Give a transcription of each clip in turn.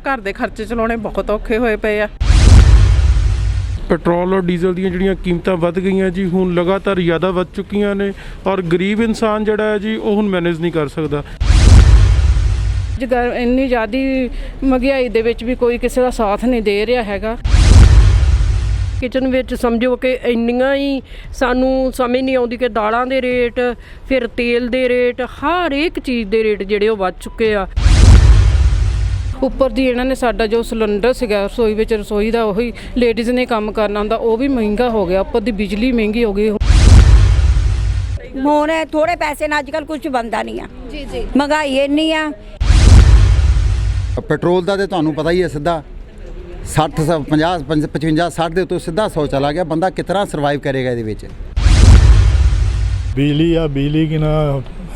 घर के खर्चे चलाने बहुत औखे होए पे आ। पेट्रोल और डीजल ਦੀਆਂ ਜਿਹੜੀਆਂ ਕੀਮਤਾਂ ਵੱਧ ਗਈਆਂ ਜੀ, ਹੁਣ ਲਗਾਤਾਰ ਜ਼ਿਆਦਾ ਵੱਧ ਚੁੱਕੀਆਂ ਨੇ ਔਰ ਗਰੀਬ ਇਨਸਾਨ ਜਿਹੜਾ ਹੈ ਜੀ ਉਹ ਹੁਣ ਮੈਨੇਜ ਨਹੀਂ ਕਰ ਸਕਦਾ। ਇੰਨੀ ਜ਼ਿਆਦਾ ਮਹਿੰਗਾਈ ਦੇ ਵਿੱਚ ਵੀ ਕੋਈ ਕਿਸੇ ਦਾ ਸਾਥ ਨਹੀਂ ਦੇ ਰਿਹਾ ਹੈਗਾ। किचन ਵਿੱਚ ਸਮਝੋ ਕਿ ਇੰਨੀਆਂ ਹੀ ਸਾਨੂੰ ਸਮਝ ਨਹੀਂ ਆਉਂਦੀ ਕਿ ਦਾਲਾਂ ਦੇ ਰੇਟ, ਫਿਰ ਤੇਲ ਦੇ ਰੇਟ, ਹਰ ਇੱਕ ਚੀਜ਼ ਦੇ ਰੇਟ ਜਿਹੜੇ ਉਹ ਵੱਧ ਚੁੱਕੇ ਆ। ਉੱਪਰ ਦੀ ਇਹਨਾਂ ਨੇ ਸਾਡਾ ਜੋ ਸਿਲੰਡਰ ਸੀਗਾ ਰਸੋਈ ਵਿੱਚ, ਰਸੋਈ ਦਾ ਉਹੀ ਲੇਡੀਜ਼ ਨੇ ਕੰਮ ਕਰਨਾ ਹੁੰਦਾ, ਉਹ ਵੀ ਮਹਿੰਗਾ ਹੋ ਗਿਆ। ਉੱਪਰ ਦੀ ਬਿਜਲੀ ਮਹਿੰਗੀ ਹੋ ਗਈ। ਹੁਣ ਥੋੜੇ ਪੈਸੇ ਨਾਲ ਅੱਜ ਕੱਲ੍ਹ ਕੁਝ ਬਣਦਾ ਨਹੀਂ ਆ ਜੀ। ਮਹਿੰਗਾਈ ਇੰਨੀ ਆ। ਪੈਟਰੋਲ ਦਾ ਤੇ ਤੁਹਾਨੂੰ ਪਤਾ ਹੀ ਹੈ, ਸਿੱਧਾ 60 50 55 60 ਦੇ ਉੱਤੇ ਸਿੱਧਾ 100 ਚਲਾ ਗਿਆ। ਬੰਦਾ ਕਿਤਨਾ ਸਰਵਾਈਵ ਕਰੇਗਾ ਇਹਦੇ ਵਿੱਚ। ਬਿਜਲੀ ਕਿ ਨਾ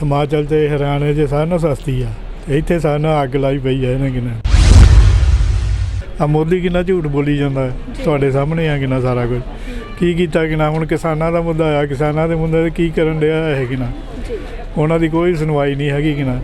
ਹਿਮਾਚਲ ਤੇ ਹਰਿਆਣੇ 'ਚ ਸਾਰਿਆਂ ਨਾਲੋਂ ਸਸਤੀ ਆ, ਇੱਥੇ ਸਾਰਿਆਂ ਨਾਲ ਅੱਗ ਲਾਈ ਪਈ ਆ ਇਹਨਾਂ ਕਿੰਨਾ। ਆ ਮੋਦੀ ਕਿੰਨਾ ਝੂਠ ਬੋਲੀ ਜਾਂਦਾ, ਤੁਹਾਡੇ ਸਾਹਮਣੇ ਆ ਕਿੰਨਾ ਸਾਰਾ ਕੁਝ ਕੀ ਕੀਤਾ ਕਿ ਨਾ। ਹੁਣ ਕਿਸਾਨਾਂ ਦਾ ਮੁੱਦਾ ਆ, ਕਿਸਾਨਾਂ ਦੇ ਮੁੱਦੇ 'ਤੇ ਕੀ ਕਰਨ ਡਿਆ ਹੈ ਕਿ ਨਾ, ਉਹਨਾਂ ਦੀ ਕੋਈ ਸੁਣਵਾਈ नहीं हैगी कि ना।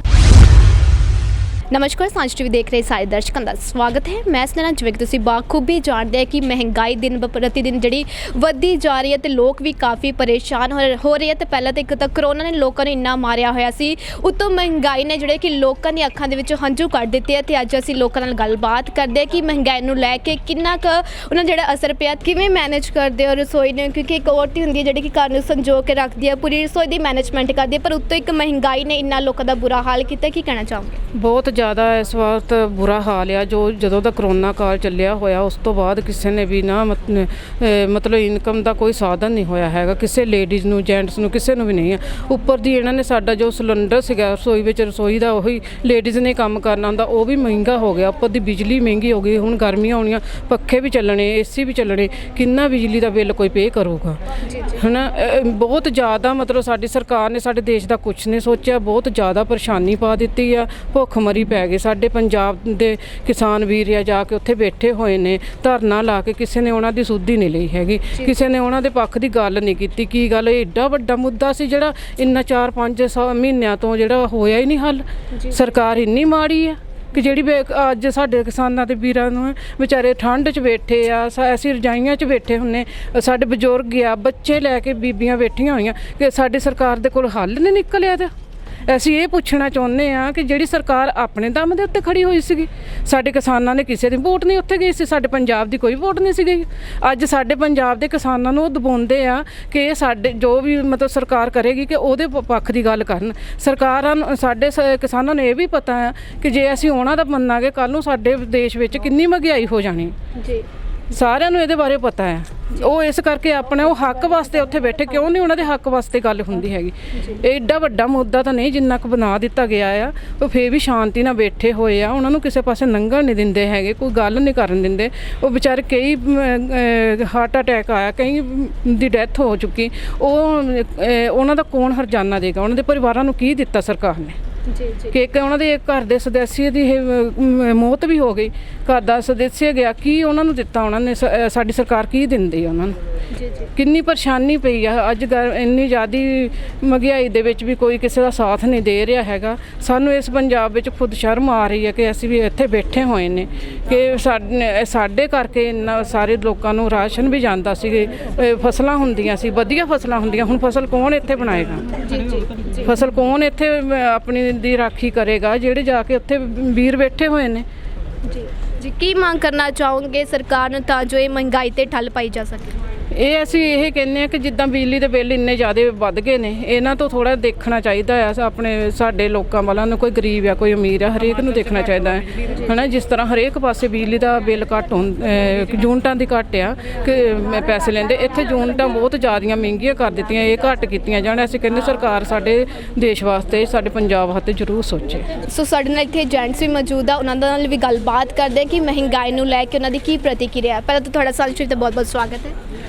नमस्कार, सांझ टीवी देख रहे सारे दर्शकों का स्वागत है। मैं सुनना जिवें कि तुसीं बाखूबी जानते हैं कि महंगाई दिन प्रति दिन जी वधी जा रही है तो लोग भी काफ़ी परेशान हो रहे हैं। तो पहले तो एक तो करोना ने लोगों ने इन्ना मारिया होया सी, उत्तों महंगाई ने जिहड़े कि लोगों की अखां दे विच हंझू कढ दित्ते। ते अज असीं लोकां नाल गलबात करदे कि महंगाई नूं लैके किन्ना क उन्हां जिहड़ा असर पिया, किवें मैनेज करदे हो रसोई ने, क्योंकि एक औरत हुंदी है जिहड़ी कि घर नूं संजो के रखदी है, पूरी रसोई दी मैनेजमेंट करदी है, पर उत्तों एक महंगाई ने इन्ना लोकां दा बुरा हाल कीता। की कहना चाहोगे? ਬਹੁਤ ਜ਼ਿਆਦਾ ਇਸ ਵਕਤ ਬੁਰਾ ਹਾਲ ਆ। ਜਦੋਂ ਦਾ ਕਰੋਨਾ ਕਾਲ ਚੱਲਿਆ ਹੋਇਆ ਉਸ ਤੋਂ ਬਾਅਦ ਕਿਸੇ ਨੇ ਵੀ ਨਾ ਮਤਲਬ ਇਨਕਮ ਦਾ ਕੋਈ ਸਾਧਨ ਨਹੀਂ ਹੋਇਆ ਹੈਗਾ, ਕਿਸੇ ਲੇਡੀਜ਼ ਨੂੰ, ਜੈਂਟਸ ਨੂੰ, ਕਿਸੇ ਨੂੰ ਵੀ ਨਹੀਂ ਆ। ਉੱਪਰ ਦੀ ਇਹਨਾਂ ਨੇ ਸਾਡਾ ਜੋ ਸਿਲੰਡਰ ਸੀਗਾ ਰਸੋਈ ਵਿੱਚ, ਰਸੋਈ ਦਾ ਉਹੀ ਲੇਡੀਜ਼ ਨੇ ਕੰਮ ਕਰਨਾ ਹੁੰਦਾ, ਉਹ ਵੀ ਮਹਿੰਗਾ ਹੋ ਗਿਆ। ਉੱਪਰ ਦੀ ਬਿਜਲੀ ਮਹਿੰਗੀ ਹੋ ਗਈ। ਹੁਣ ਗਰਮੀਆਂ ਆਉਣੀਆਂ, ਪੱਖੇ ਵੀ ਚੱਲਣੇ, ਏਸੀ ਵੀ ਚੱਲਣੇ, ਕਿੰਨਾ ਬਿਜਲੀ ਦਾ ਬਿੱਲ ਕੋਈ ਪੇ ਕਰੂਗਾ ਹੈ ਨਾ। ਬਹੁਤ ਜ਼ਿਆਦਾ ਮਤਲਬ ਸਾਡੀ ਸਰਕਾਰ ਨੇ ਸਾਡੇ ਦੇਸ਼ ਦਾ ਕੁਛ ਨਹੀਂ ਸੋਚਿਆ। ਬਹੁਤ ਜ਼ਿਆਦਾ ਪਰੇਸ਼ਾਨੀ ਪਾ ਦਿੱਤੀ ਆ, ਭੁੱਖਮਰੀ ਪੈ ਗਈ। ਸਾਡੇ ਪੰਜਾਬ ਦੇ ਕਿਸਾਨ ਵੀਰ ਆ ਜਾ ਕੇ ਉੱਥੇ ਬੈਠੇ ਹੋਏ ਨੇ ਧਰਨਾ ਲਾ ਕੇ, ਕਿਸੇ ਨੇ ਉਹਨਾਂ ਦੀ ਸੁੱਧ ਹੀ ਨਹੀਂ ਲਈ ਹੈਗੀ, ਕਿਸੇ ਨੇ ਉਹਨਾਂ ਦੇ ਪੱਖ ਦੀ ਗੱਲ ਨਹੀਂ ਕੀਤੀ। ਕੀ ਗੱਲ, ਐਡਾ ਵੱਡਾ ਮੁੱਦਾ ਸੀ ਜਿਹੜਾ ਇੰਨਾ 4-5 ਮਹੀਨਿਆਂ ਤੋਂ ਜਿਹੜਾ ਹੋਇਆ ਹੀ ਨਹੀਂ ਹੱਲ। ਸਰਕਾਰ ਇੰਨੀ ਮਾੜੀ ਆ ਕਿ ਜਿਹੜੀ ਅੱਜ ਸਾਡੇ ਕਿਸਾਨਾਂ ਦੇ ਵੀਰਾਂ ਨੂੰ ਵਿਚਾਰੇ ਠੰਡ 'ਚ ਬੈਠੇ ਆ, ਅਸੀਂ ਰਜਾਈਆਂ 'ਚ ਬੈਠੇ ਹੁੰਨੇ, ਸਾਡੇ ਬਜ਼ੁਰਗ ਆ, ਬੱਚੇ ਲੈ ਕੇ ਬੀਬੀਆਂ ਬੈਠੀਆਂ ਹੋਈਆਂ ਕਿ ਸਾਡੀ ਸਰਕਾਰ ਦੇ ਕੋਲ ਹੱਲ ਨਹੀਂ ਨਿਕਲਿਆ। ਤਾਂ ਅਸੀਂ ਇਹ ਪੁੱਛਣਾ ਚਾਹੁੰਦੇ ਹਾਂ ਕਿ ਜਿਹੜੀ ਸਰਕਾਰ ਆਪਣੇ ਦਮ ਦੇ ਉੱਤੇ ਖੜੀ ਹੋਈ ਸੀਗੀ, ਸਾਡੇ ਕਿਸਾਨਾਂ ਨੇ ਕਿਸੇ ਦੀ ਵੋਟ ਨਹੀਂ ਉੱਥੇ ਗਈ ਸੀ, ਸਾਡੇ ਪੰਜਾਬ ਦੀ ਕੋਈ ਵੋਟ ਨਹੀਂ ਸੀ ਗਈ। ਅੱਜ ਸਾਡੇ ਪੰਜਾਬ ਦੇ ਕਿਸਾਨਾਂ ਨੂੰ ਉਹ ਦਬਾਉਂਦੇ ਆ ਕਿ ਇਹ ਸਾਡੇ ਜੋ ਵੀ ਮਤਲਬ ਸਰਕਾਰ ਕਰੇਗੀ ਕਿ ਉਹਦੇ ਪੱਖ ਦੀ ਗੱਲ ਕਰਨ। ਸਰਕਾਰਾਂ ਨੂੰ, ਸਾਡੇ ਕਿਸਾਨਾਂ ਨੂੰ ਇਹ ਵੀ ਪਤਾ ਆ ਕਿ ਜੇ ਅਸੀਂ ਉਹਨਾਂ ਦਾ ਮੰਨਾਂਗੇ ਕੱਲ੍ਹ ਨੂੰ ਸਾਡੇ ਦੇਸ਼ ਵਿੱਚ ਕਿੰਨੀ ਮਹਿੰਗਾਈ ਹੋ ਜਾਣੀ ਜੀ। ਸਾਰਿਆਂ ਨੂੰ ਇਹਦੇ ਬਾਰੇ ਪਤਾ ਹੈ। ਉਹ ਇਸ ਕਰਕੇ ਆਪਣੇ ਉਹ ਹੱਕ ਵਾਸਤੇ ਉੱਥੇ ਬੈਠੇ, ਕਿਉਂ ਨਹੀਂ ਉਹਨਾਂ ਦੇ ਹੱਕ ਵਾਸਤੇ ਗੱਲ ਹੁੰਦੀ ਹੈਗੀ। ਐਡਾ ਵੱਡਾ ਮੁੱਦਾ ਤਾਂ ਨਹੀਂ ਜਿੰਨਾ ਕੁ ਬਣਾ ਦਿੱਤਾ ਗਿਆ ਆ। ਉਹ ਫੇਰ ਵੀ ਸ਼ਾਂਤੀ ਨਾਲ ਬੈਠੇ ਹੋਏ ਆ, ਉਹਨਾਂ ਨੂੰ ਕਿਸੇ ਪਾਸੇ ਲੰਘਣ ਨਹੀਂ ਦਿੰਦੇ ਹੈਗੇ, ਕੋਈ ਗੱਲ ਨਹੀਂ ਕਰਨ ਦਿੰਦੇ। ਉਹ ਵਿਚਾਰੇ ਕਈ ਹਾਰਟ ਅਟੈਕ ਆਇਆ, ਕਈ ਦੀ ਡੈਥ ਹੋ ਚੁੱਕੀ। ਉਹਨਾਂ ਦਾ ਕੌਣ ਹਰਜਾਨਾ ਦੇਗਾ? ਉਹਨਾਂ ਦੇ ਪਰਿਵਾਰਾਂ ਨੂੰ ਕੀ ਦਿੱਤਾ ਸਰਕਾਰ ਨੇ? ਕਿ ਉਹਨਾਂ ਦੇ ਘਰ ਦੇ ਸਦੱਸਿਆ ਦੀ ਮੌਤ ਵੀ ਹੋ ਗਈ, ਘਰ ਦਾ ਸਦੱਸਿਆ ਗਿਆ, ਕੀ ਉਹਨਾਂ ਨੂੰ ਦਿੱਤਾ ਉਹਨਾਂ ਨੇ? ਸਾਡੀ ਸਰਕਾਰ ਕੀ ਦਿੰਦੀ ਉਹਨਾਂ ਨੂੰ? ਕਿੰਨੀ ਪਰੇਸ਼ਾਨੀ ਪਈ ਆ। ਅੱਜ ਇੰਨੀ ਜ਼ਿਆਦਾ ਮਹਿੰਗਾਈ ਦੇ ਵਿੱਚ ਵੀ ਕੋਈ ਕਿਸੇ ਦਾ ਸਾਥ ਨਹੀਂ ਦੇ ਰਿਹਾ ਹੈਗਾ। ਸਾਨੂੰ ਇਸ ਪੰਜਾਬ ਵਿੱਚ ਖੁਦ ਸ਼ਰਮ ਆ ਰਹੀ ਹੈ ਕਿ ਅਸੀਂ ਵੀ ਇੱਥੇ ਬੈਠੇ ਹੋਏ ਨੇ ਕਿ ਸਾਡੇ ਕਰਕੇ ਇੰਨਾ ਸਾਰੇ ਲੋਕਾਂ ਨੂੰ ਰਾਸ਼ਨ ਵੀ ਜਾਂਦਾ ਸੀ, ਫਸਲਾਂ ਹੁੰਦੀਆਂ ਸੀ, ਵਧੀਆ ਫਸਲਾਂ ਹੁੰਦੀਆਂ। ਹੁਣ ਫਸਲ ਕੌਣ ਇੱਥੇ ਬਣਾਏਗਾ? ਫਸਲ ਕੌਣ ਇੱਥੇ ਆਪਣੀ ਦੀ ਰਾਖੀ ਕਰੇਗਾ? ਜਿਹੜੇ ਜਾ ਕੇ ਉੱਥੇ ਵੀਰ ਬੈਠੇ ਹੋਏ ਨੇ। जी की मांग करना चाहोगे सरकार ਨੂੰ ਤਾਂ ਜੋ ਇਹ ਮਹਿੰਗਾਈ ਤੇ ਠੱਲ ਪਾਈ ਜਾ ਸਕੇ? ਇਹ ਅਸੀਂ ਇਹ ਕਹਿੰਦੇ ਹਾਂ ਕਿ ਜਿੱਦਾਂ ਬਿਜਲੀ ਦੇ ਬਿੱਲ ਇੰਨੇ ਜ਼ਿਆਦਾ ਵੱਧ ਗਏ ਨੇ, ਇਹਨਾਂ ਤੋਂ ਥੋੜ੍ਹਾ ਦੇਖਣਾ ਚਾਹੀਦਾ ਆ ਆਪਣੇ ਸਾਡੇ ਲੋਕਾਂ ਵਾਲਾਂ ਨੂੰ। ਕੋਈ ਗਰੀਬ ਆ, ਕੋਈ ਅਮੀਰ ਆ, ਹਰੇਕ ਨੂੰ ਦੇਖਣਾ ਚਾਹੀਦਾ ਹੈ ਨਾ। ਜਿਸ ਤਰ੍ਹਾਂ ਹਰੇਕ ਪਾਸੇ ਬਿਜਲੀ ਦਾ ਬਿੱਲ ਘੱਟ ਯੂਨਿਟਾਂ ਦੀ ਘੱਟ ਆ ਕਿ ਪੈਸੇ ਲੈਂਦੇ, ਇੱਥੇ ਯੂਨਿਟਾਂ ਬਹੁਤ ਜ਼ਿਆਦੀਆਂ ਮਹਿੰਗੀਆਂ ਕਰ ਦਿੱਤੀਆਂ, ਇਹ ਘੱਟ ਕੀਤੀਆਂ ਜਾਣ। ਅਸੀਂ ਕਹਿੰਦੇ ਸਰਕਾਰ ਸਾਡੇ ਦੇਸ਼ ਵਾਸਤੇ, ਸਾਡੇ ਪੰਜਾਬ ਵਾਸਤੇ ਜ਼ਰੂਰ ਸੋਚੇ। ਸੋ ਸਾਡੇ ਨਾਲ ਇੱਥੇ ਜੈਂਟਸ ਵੀ ਮੌਜੂਦ ਆ, ਉਹਨਾਂ ਨਾਲ ਵੀ ਗੱਲਬਾਤ ਕਰਦੇ ਕਿ ਮਹਿੰਗਾਈ ਨੂੰ ਲੈ ਕੇ ਉਹਨਾਂ ਦੀ ਕੀ ਪ੍ਰਤੀਕਿਰਿਆ। ਪਹਿਲਾਂ ਤਾਂ ਤੁਹਾਡਾ ਸਾਂਝ टीवी ਤੇ ਬਹੁਤ ਬਹੁਤ ਸਵਾਗਤ ਹੈ।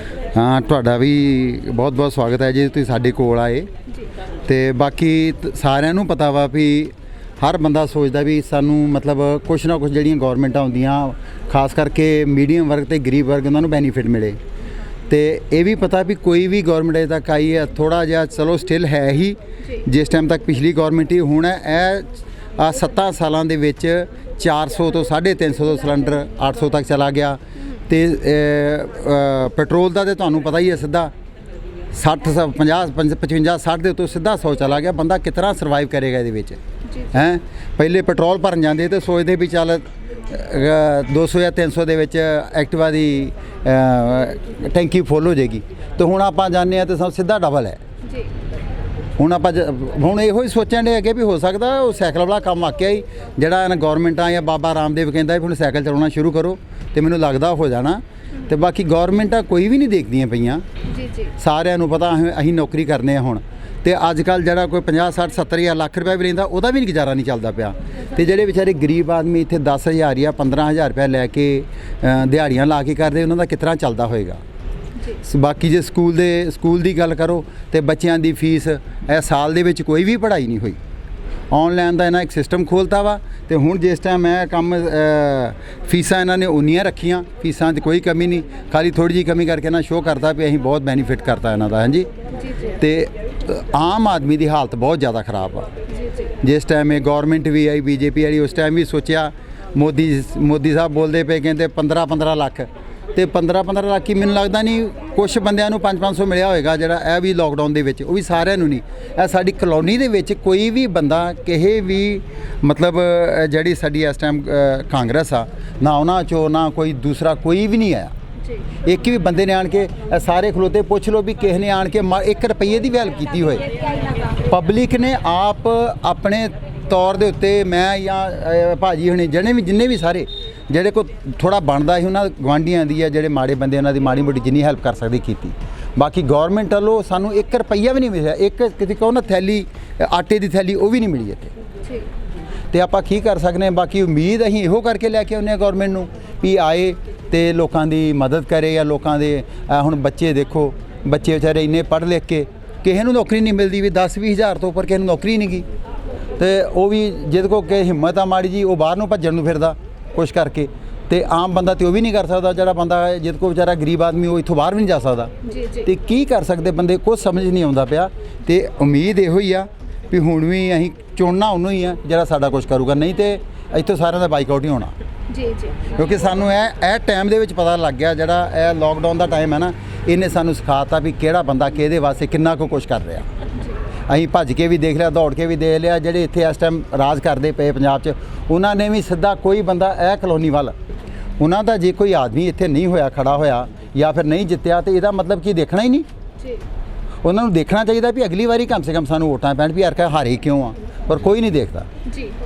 ਹਾਂ, ਤੁਹਾਡਾ ਵੀ ਬਹੁਤ ਬਹੁਤ ਸਵਾਗਤ ਹੈ ਜੀ, ਤੁਸੀਂ ਸਾਡੇ ਕੋਲ ਆਏ। ਤੇ ਬਾਕੀ ਸਾਰਿਆਂ ਨੂੰ ਪਤਾ ਵਾ ਵੀ ਹਰ ਬੰਦਾ ਸੋਚਦਾ ਵੀ ਸਾਨੂੰ ਮਤਲਬ ਕੁਛ ਨਾ ਕੁਛ ਜਿਹੜੀਆਂ ਗੌਰਮੈਂਟਾਂ ਹੁੰਦੀਆਂ, ਖਾਸ ਕਰਕੇ ਮੀਡੀਅਮ ਵਰਗ ਤੇ ਗਰੀਬ ਵਰਗ, ਉਹਨਾਂ ਨੂੰ ਬੈਨੀਫਿਟ ਮਿਲੇ। ਤੇ ਇਹ ਵੀ ਪਤਾ ਵੀ ਕੋਈ ਵੀ ਗੌਰਮੈਂਟ ਅਜੇ ਤੱਕ ਆਈ ਹੈ ਥੋੜ੍ਹਾ ਜਿਹਾ, ਚਲੋ ਸਟਿਲ ਹੈ ਹੀ ਜਿਸ ਟਾਈਮ ਤੱਕ ਪਿਛਲੀ ਗੌਰਮੈਂਟ ਹੀ। ਹੁਣ ਇਹ 7 ਸਾਲਾਂ ਦੇ ਵਿੱਚ 400 ਤੋਂ 350 ਤੋਂ ਸਿਲੰਡਰ 800 ਤੱਕ ਚਲਾ ਗਿਆ। ਤੇ ਪੈਟਰੋਲ ਦਾ ਤੇ ਤੁਹਾਨੂੰ ਪਤਾ ਹੀ ਹੈ, ਸਿੱਧਾ 60 50 55 60 ਦੇ ਉੱਤੇ ਸਿੱਧਾ 100 ਚਲਾ ਗਿਆ। ਬੰਦਾ ਕਿਸ ਤਰ੍ਹਾਂ ਸਰਵਾਈਵ ਕਰੇਗਾ ਇਹਦੇ ਵਿੱਚ ਹੈ। ਪਹਿਲੇ ਪੈਟਰੋਲ ਭਰਨ ਜਾਂਦੇ ਤੇ ਸੋਚਦੇ ਵੀ ਚੱਲ 200 ਜਾਂ 300 ਦੇ ਵਿੱਚ ਐਕਟਿਵਾ ਦੀ ਟੈਂਕੀ ਫੁੱਲ ਹੋ ਜਾਏਗੀ, ਤੇ ਹੁਣ ਆਪਾਂ ਜਾਂਦੇ ਹਾਂ ਤੇ ਸਭ ਸਿੱਧਾ ਡਬਲ ਹੈ। ਹੁਣ ਆਪਾਂ ਹੁਣ ਇਹੋ ਹੀ ਸੋਚਣ ਦੇ ਅੱਗੇ ਵੀ ਹੋ ਸਕਦਾ ਉਹ ਸਾਈਕਲ ਵਾਲਾ ਕੰਮ ਵਾਕਿਆ ਹੀ ਜਿਹੜਾ ਇਹਨਾਂ ਗੌਰਮੈਂਟਾਂ ਜਾਂ ਬਾਬਾ ਰਾਮਦੇਵ ਕਹਿੰਦਾ ਵੀ ਹੁਣ ਸਾਈਕਲ ਚਲਾਉਣਾ ਸ਼ੁਰੂ ਕਰੋ, ਤੇ ਮੈਨੂੰ ਲੱਗਦਾ ਹੋ ਜਾਣਾ। ਤੇ ਬਾਕੀ ਗੌਰਮੈਂਟਾਂ ਕੋਈ ਵੀ ਨਹੀਂ ਦੇਖਦੀਆਂ ਪਈਆਂ, ਸਾਰਿਆਂ ਨੂੰ ਪਤਾ ਅਸੀਂ ਨੌਕਰੀ ਕਰਨੇ ਆ ਹੁਣ। ਤੇ ਅੱਜ ਕੱਲ੍ਹ ਜਿਹੜਾ ਕੋਈ 50 60 70 ਜਾਂ ਲੱਖ ਰੁਪਏ ਵੀ ਲੈਂਦਾ ਉਹਦਾ ਵੀ ਗੁਜ਼ਾਰਾ ਨਹੀਂ ਚੱਲਦਾ ਪਿਆ। ਤੇ ਜਿਹੜੇ ਵਿਚਾਰੇ ਗਰੀਬ ਆਦਮੀ ਇੱਥੇ 10,000 ਜਾਂ 15,000 ਰੁਪਏ ਲੈ ਕੇ ਦਿਹਾੜੀਆਂ ਲਾ ਕੇ ਕਰਦੇ, ਉਹਨਾਂ ਦਾ ਕਿਸ ਤਰ੍ਹਾਂ ਚੱਲਦਾ ਹੋਏਗਾ। ਬਾਕੀ ਜੇ ਸਕੂਲ ਦੀ ਗੱਲ ਕਰੋ ਤੇ ਬੱਚਿਆਂ ਦੀ ਫੀਸ ਇਹ ਸਾਲ ਦੇ ਵਿੱਚ ਕੋਈ ਵੀ ਪੜ੍ਹਾਈ ਨਹੀਂ ਹੋਈ। ਆਨਲਾਈਨ ਦਾ ਇਹਨਾਂ ਇੱਕ ਸਿਸਟਮ ਖੋਲ੍ਹਤਾ ਵਾ, ਤੇ ਹੁਣ ਜਿਸ ਟਾਈਮ ਇਹ ਕੰਮ ਫੀਸਾਂ ਇਹਨਾਂ ਨੇ ਉਨੀਆਂ ਰੱਖੀਆਂ, ਫੀਸਾਂ 'ਚ ਕੋਈ ਕਮੀ ਨਹੀਂ, ਖਾਲੀ ਥੋੜ੍ਹੀ ਜਿਹੀ ਕਮੀ ਕਰਕੇ ਨਾ ਸ਼ੋਅ ਕਰਤਾ ਵੀ ਅਸੀਂ ਬਹੁਤ ਬੈਨੀਫਿਟ ਕਰਤਾ ਇਹਨਾਂ ਦਾ। ਹਾਂਜੀ, ਤੇ ਆਮ ਆਦਮੀ ਦੀ ਹਾਲਤ ਬਹੁਤ ਜ਼ਿਆਦਾ ਖਰਾਬ ਆ। ਜਿਸ ਟਾਈਮ ਇਹ ਗੌਰਮੈਂਟ ਵੀ ਆਈ BJP ਵਾਲੀ, ਉਸ ਟਾਈਮ ਵੀ ਸੋਚਿਆ ਮੋਦੀ ਸਾਹਿਬ ਬੋਲਦੇ ਪਏ, ਕਹਿੰਦੇ 15 ਲੱਖ, ਤੇ 15 ਲੱਖ ਹੀ ਮੈਨੂੰ ਲੱਗਦਾ ਨਹੀਂ, ਕੁਛ ਬੰਦਿਆਂ ਨੂੰ 500 ਮਿਲਿਆ ਹੋਏਗਾ ਜਿਹੜਾ ਇਹ ਵੀ ਲੋਕਡਾਊਨ ਦੇ ਵਿੱਚ, ਉਹ ਵੀ ਸਾਰਿਆਂ ਨੂੰ ਨਹੀਂ। ਇਹ ਸਾਡੀ ਕਲੋਨੀ ਦੇ ਵਿੱਚ ਕੋਈ ਵੀ ਬੰਦਾ ਕਿਸੇ ਵੀ ਮਤਲਬ ਜਿਹੜੀ ਸਾਡੀ ਇਸ ਟਾਈਮ ਕਾਂਗਰਸ ਆ ਨਾ, ਉਹਨਾਂ 'ਚੋਂ ਨਾ ਕੋਈ ਦੂਸਰਾ ਕੋਈ ਵੀ ਨਹੀਂ ਆਇਆ। ਇੱਕ ਵੀ ਬੰਦੇ ਨੇ ਆਣ ਕੇ ਸਾਰੇ ਖਲੋਤੇ ਪੁੱਛ ਲਓ ਵੀ ਕਿਸੇ ਨੇ ਆਣ ਕੇ 1 ਰੁਪਈਏ ਦੀ ਵੀ ਹੈਲਪ ਕੀਤੀ ਹੋਏ। ਪਬਲਿਕ ਨੇ ਆਪ ਆਪਣੇ ਤੌਰ ਦੇ ਉੱਤੇ, ਮੈਂ ਜਾਂ ਭਾਜੀ ਹੁਣੇ ਜਿੰਨੇ ਵੀ ਸਾਰੇ ਜਿਹੜੇ ਕੋ ਥੋੜਾ ਬਣਦਾ ਸੀ, ਉਹਨਾਂ ਗਵਾਂਢੀਆਂ ਦੀ ਆ ਜਿਹੜੇ ਮਾੜੇ ਬੰਦੇ, ਉਹਨਾਂ ਦੀ ਮਾੜੀ ਮੋਟੀ ਜਿੰਨੀ ਹੈਲਪ ਕਰ ਸਕਦੀ ਕੀਤੀ। ਬਾਕੀ ਗੌਰਮੈਂਟ ਵੱਲੋਂ ਸਾਨੂੰ 1 ਰੁਪਈਆ ਵੀ ਨਹੀਂ ਮਿਲਿਆ। ਇੱਕ ਕਿਤੇ ਕਹੋ ਨਾ ਥੈਲੀ ਆਟੇ ਦੀ ਥੈਲੀ, ਉਹ ਵੀ ਨਹੀਂ ਮਿਲੀ ਇੱਥੇ। ਤੇ ਆਪਾਂ ਕੀ ਕਰ ਸਕਦੇ ਹਾਂ। ਬਾਕੀ ਉਮੀਦ ਅਸੀਂ ਇਹੋ ਕਰਕੇ ਲੈ ਕੇ ਆਉਂਦੇ ਹਾਂ ਗੌਰਮੈਂਟ ਨੂੰ ਵੀ ਆਏ ਤੇ ਲੋਕਾਂ ਦੀ ਮਦਦ ਕਰੇ, ਜਾਂ ਲੋਕਾਂ ਦੇ ਹੁਣ ਬੱਚੇ ਦੇਖੋ, ਬੱਚੇ ਵਿਚਾਰੇ ਇੰਨੇ ਪੜ੍ਹ ਲਿਖ ਕੇ ਕਿਸੇ ਨੂੰ ਨੌਕਰੀ ਨਹੀਂ ਮਿਲਦੀ, ਵੀ 10-20 ਹਜ਼ਾਰ ਤੋਂ ਉੱਪਰ ਕਿਸੇ ਨੂੰ ਨੌਕਰੀ ਨਹੀਂ ਗਈ। ਤੇ ਉਹ ਵੀ ਜਿਹਦੇ ਕੋਲ ਕਿ ਹਿੰਮਤ ਆ ਮਾੜੀ ਜੀ, ਉਹ ਬਾਹਰ ਨੂੰ ਭੱਜਣ ਨੂੰ ਫਿਰਦਾ ਕੁਛ ਕਰਕੇ। ਤੇ ਆਮ ਬੰਦਾ ਤੇ ਉਹ ਵੀ ਨਹੀਂ ਕਰ ਸਕਦਾ, ਜਿਹੜਾ ਬੰਦਾ ਜਿਹਦੇ ਕੋਲ ਵਿਚਾਰਾ ਗਰੀਬ ਆਦਮੀ, ਉਹ ਇੱਥੋਂ ਬਾਹਰ ਵੀ ਨਹੀਂ ਜਾ ਸਕਦਾ। ਤੇ ਕੀ ਕਰ ਸਕਦੇ ਬੰਦੇ, ਕੁਛ ਸਮਝ ਨਹੀਂ ਆਉਂਦਾ ਪਿਆ। ਤੇ ਉਮੀਦ ਇਹੋ ਹੀ ਆ ਵੀ ਹੁਣ ਵੀ ਅਸੀਂ ਚੁਣਨਾ ਉਹਨੂੰ ਹੀ ਆ ਜਿਹੜਾ ਸਾਡਾ ਕੁਛ ਕਰੂਗਾ, ਨਹੀਂ ਤੇ ਇੱਥੋਂ ਸਾਰਿਆਂ ਦਾ ਬਾਈਕਾਊਟ ਹੀ ਹੋਣਾ। ਕਿਉਂਕਿ ਸਾਨੂੰ ਇਹ ਟਾਈਮ ਦੇ ਵਿੱਚ ਪਤਾ ਲੱਗ ਗਿਆ, ਜਿਹੜਾ ਇਹ ਲੋਕਡਾਊਨ ਦਾ ਟਾਈਮ ਹੈ ਨਾ, ਇਹਨੇ ਸਾਨੂੰ ਸਿਖਾਤਾ ਵੀ ਕਿਹੜਾ ਬੰਦਾ ਕਿਹਦੇ ਵਾਸਤੇ ਕਿੰਨਾ ਕੁਛ ਕਰ ਰਿਹਾ। ਅਸੀਂ ਭੱਜ ਕੇ ਵੀ ਦੇਖ ਲਿਆ, ਦੌੜ ਕੇ ਵੀ ਦੇਖ ਲਿਆ। ਜਿਹੜੇ ਇੱਥੇ ਇਸ ਟਾਈਮ ਰਾਜ ਕਰਦੇ ਪਏ ਪੰਜਾਬ 'ਚ, ਉਹਨਾਂ ਨੇ ਵੀ ਸਿੱਧਾ ਕੋਈ ਬੰਦਾ ਇਹ ਕਲੋਨੀ ਵੱਲ, ਉਹਨਾਂ ਦਾ ਜੇ ਕੋਈ ਆਦਮੀ ਇੱਥੇ ਨਹੀਂ ਹੋਇਆ ਖੜਾ ਹੋਇਆ ਜਾਂ ਫਿਰ ਨਹੀਂ ਜਿੱਤਿਆ, ਤੇ ਇਹਦਾ ਮਤਲਬ ਕੀ ਦੇਖਣਾ ਹੀ ਨਹੀਂ। ਉਹਨਾਂ ਨੂੰ ਦੇਖਣਾ ਚਾਹੀਦਾ ਵੀ ਅਗਲੀ ਵਾਰੀ ਕਮ ਸੇ ਕਮ ਸਾਨੂੰ ਵੋਟਾਂ ਪੈਣ ਵੀ ਯਾਰ ਹਾਰੇ ਕਿਉਂ ਆ, ਪਰ ਕੋਈ ਨਹੀਂ ਦੇਖਦਾ।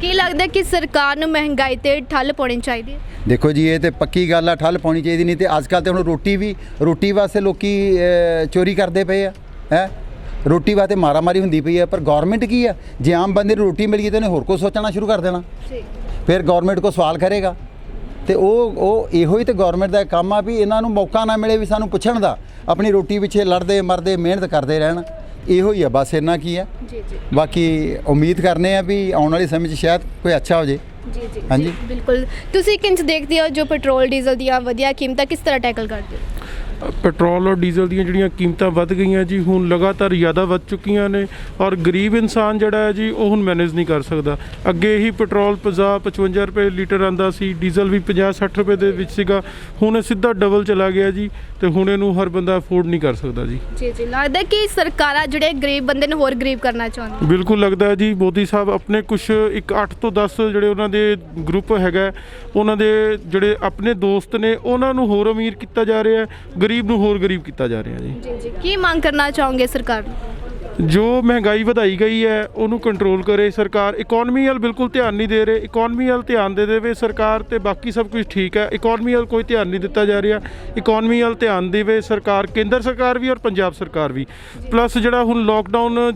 ਕੀ ਲੱਗਦਾ ਕਿ ਸਰਕਾਰ ਨੂੰ ਮਹਿੰਗਾਈ ਤੇ ਠੱਲ ਪਾਉਣੀ ਚਾਹੀਦੀ ਹੈ? ਦੇਖੋ ਜੀ, ਇਹ ਤੇ ਪੱਕੀ ਗੱਲ ਆ, ਠੱਲ ਪਾਉਣੀ ਚਾਹੀਦੀ। ਨਹੀਂ ਤੇ ਅੱਜ ਕੱਲ੍ਹ ਤੇ ਹੁਣ ਰੋਟੀ ਵਾਸਤੇ ਲੋਕੀ ਚੋਰੀ ਕਰਦੇ ਪਏ ਆ, ਹੈ ਰੋਟੀ ਵਾਸਤੇ ਮਾਰਾਮਾਰੀ ਹੁੰਦੀ ਪਈ ਹੈ। ਪਰ ਗੌਰਮੈਂਟ ਕੀ ਆ, ਜੇ ਆਮ ਬੰਦੇ ਨੂੰ ਰੋਟੀ ਮਿਲ ਗਈ ਤਾਂ ਉਹਨੇ ਹੋਰ ਕੁਛ ਸੋਚਣਾ ਸ਼ੁਰੂ ਕਰ ਦੇਣਾ, ਫਿਰ ਗੌਰਮੈਂਟ ਕੋ ਸਵਾਲ ਕਰੇਗਾ। ਤੇ ਉਹ ਇਹੋ ਹੀ ਤੇ ਗੌਰਮੈਂਟ ਦਾ ਕੰਮ ਆ ਵੀ ਇਹਨਾਂ ਨੂੰ ਮੌਕਾ ਨਾ ਮਿਲੇ ਵੀ ਸਾਨੂੰ ਪੁੱਛਣ ਦਾ, ਆਪਣੀ ਰੋਟੀ ਪਿੱਛੇ ਲੜਦੇ ਮਰਦੇ ਮਿਹਨਤ ਕਰਦੇ ਰਹਿਣ। ਇਹੋ ਹੀ ਆ ਬਸ, ਇੰਨਾ ਕੀ ਆ। ਬਾਕੀ ਉਮੀਦ ਕਰਨੇ ਆ ਵੀ ਆਉਣ ਵਾਲੇ ਸਮੇਂ 'ਚ ਸ਼ਾਇਦ ਕੋਈ ਅੱਛਾ ਹੋ ਜੇ। ਹਾਂਜੀ, ਬਿਲਕੁਲ। ਤੁਸੀਂ ਕਿੰਜ ਦੇਖਦੇ ਹੋ ਜੋ ਪੈਟਰੋਲ ਡੀਜ਼ਲ ਦੀਆਂ ਵਧੀਆ ਕੀਮਤਾਂ ਕਿਸ ਤਰ੍ਹਾਂ ਟੈਕਲ ਕਰਦੇ ਹੋ? ਪੈਟਰੋਲ ਔਰ ਡੀਜ਼ਲ ਦੀਆਂ ਜਿਹੜੀਆਂ ਕੀਮਤਾਂ ਵੱਧ ਗਈਆਂ ਜੀ, ਹੁਣ ਲਗਾਤਾਰ ਜ਼ਿਆਦਾ ਵੱਧ ਚੁੱਕੀਆਂ ਨੇ, ਔਰ ਗਰੀਬ ਇਨਸਾਨ ਜਿਹੜਾ ਹੈ ਜੀ, ਉਹ ਹੁਣ ਮੈਨੇਜ ਨਹੀਂ ਕਰ ਸਕਦਾ। ਅੱਗੇ ਹੀ ਪੈਟਰੋਲ 50-55 ਰੁਪਏ ਲੀਟਰ ਆਉਂਦਾ ਸੀ, ਡੀਜ਼ਲ ਵੀ 50-60 ਰੁਪਏ ਦੇ ਵਿੱਚ ਸੀਗਾ, ਹੁਣ ਇਹ ਸਿੱਧਾ ਡਬਲ ਚਲਾ ਗਿਆ ਜੀ। ਤੇ ਹੁਣ ਇਹਨੂੰ ਹਰ ਬੰਦਾ ਅਫੋਰਡ ਨਹੀਂ ਕਰ ਸਕਦਾ ਜੀ। ਲੱਗਦਾ ਕਿ ਸਰਕਾਰਾਂ ਜਿਹੜੇ ਗਰੀਬ ਬੰਦੇ ਨੂੰ ਹੋਰ ਗਰੀਬ ਕਰਨਾ ਚਾਹੁੰਦੀ? ਬਿਲਕੁਲ ਲੱਗਦਾ ਜੀ। ਮੋਦੀ ਸਾਹਿਬ ਆਪਣੇ ਕੁਛ 8 ਤੋਂ 10 ਜਿਹੜੇ ਉਹਨਾਂ ਦੇ ਗਰੁੱਪ ਹੈਗਾ, ਉਹਨਾਂ ਦੇ ਜਿਹੜੇ ਆਪਣੇ ਦੋਸਤ ਨੇ, ਉਹਨਾਂ ਨੂੰ ਹੋਰ ਅਮੀਰ ਕੀਤਾ ਜਾ ਰਿਹਾ, ਗਰੀਬ ਨੂੰ ਹੋਰ ਗਰੀਬ ਕੀਤਾ ਜਾ ਰਿਹਾ ਜੀ। ਕੀ ਮੰਗ ਕਰਨਾ ਚਾਹੋਗੇ ਸਰਕਾਰ ਨੂੰ? ਜੋ ਮਹਿੰਗਾਈ ਵਧਾਈ ਗਈ ਹੈ ਉਹਨੂੰ ਕੰਟਰੋਲ ਕਰੇ ਸਰਕਾਰ। ਇਕਨੋਮੀ ਵੱਲ ਬਿਲਕੁਲ ਧਿਆਨ ਨਹੀਂ ਦੇ ਰਹੇ, ਇਕਨੋਮੀ ਵੱਲ ਧਿਆਨ ਦੇ ਦੇਵੇ ਸਰਕਾਰ, ਤੇ ਬਾਕੀ ਸਭ ਕੁਝ ਠੀਕ ਹੈ। ਇਕਨੋਮੀ ਵੱਲ ਕੋਈ ਧਿਆਨ ਨਹੀਂ ਦਿੱਤਾ ਜਾ ਰਿਹਾ, ਇਕਨੋਮੀ ਵੱਲ ਧਿਆਨ ਦੇਵੇ ਸਰਕਾਰ, ਕੇਂਦਰ ਸਰਕਾਰ ਵੀ ਔਰ ਪੰਜਾਬ ਸਰਕਾਰ ਵੀ। ਪਲੱਸ ਜਿਹੜਾ ਹੁਣ ਲੋਕਡਾਊਨ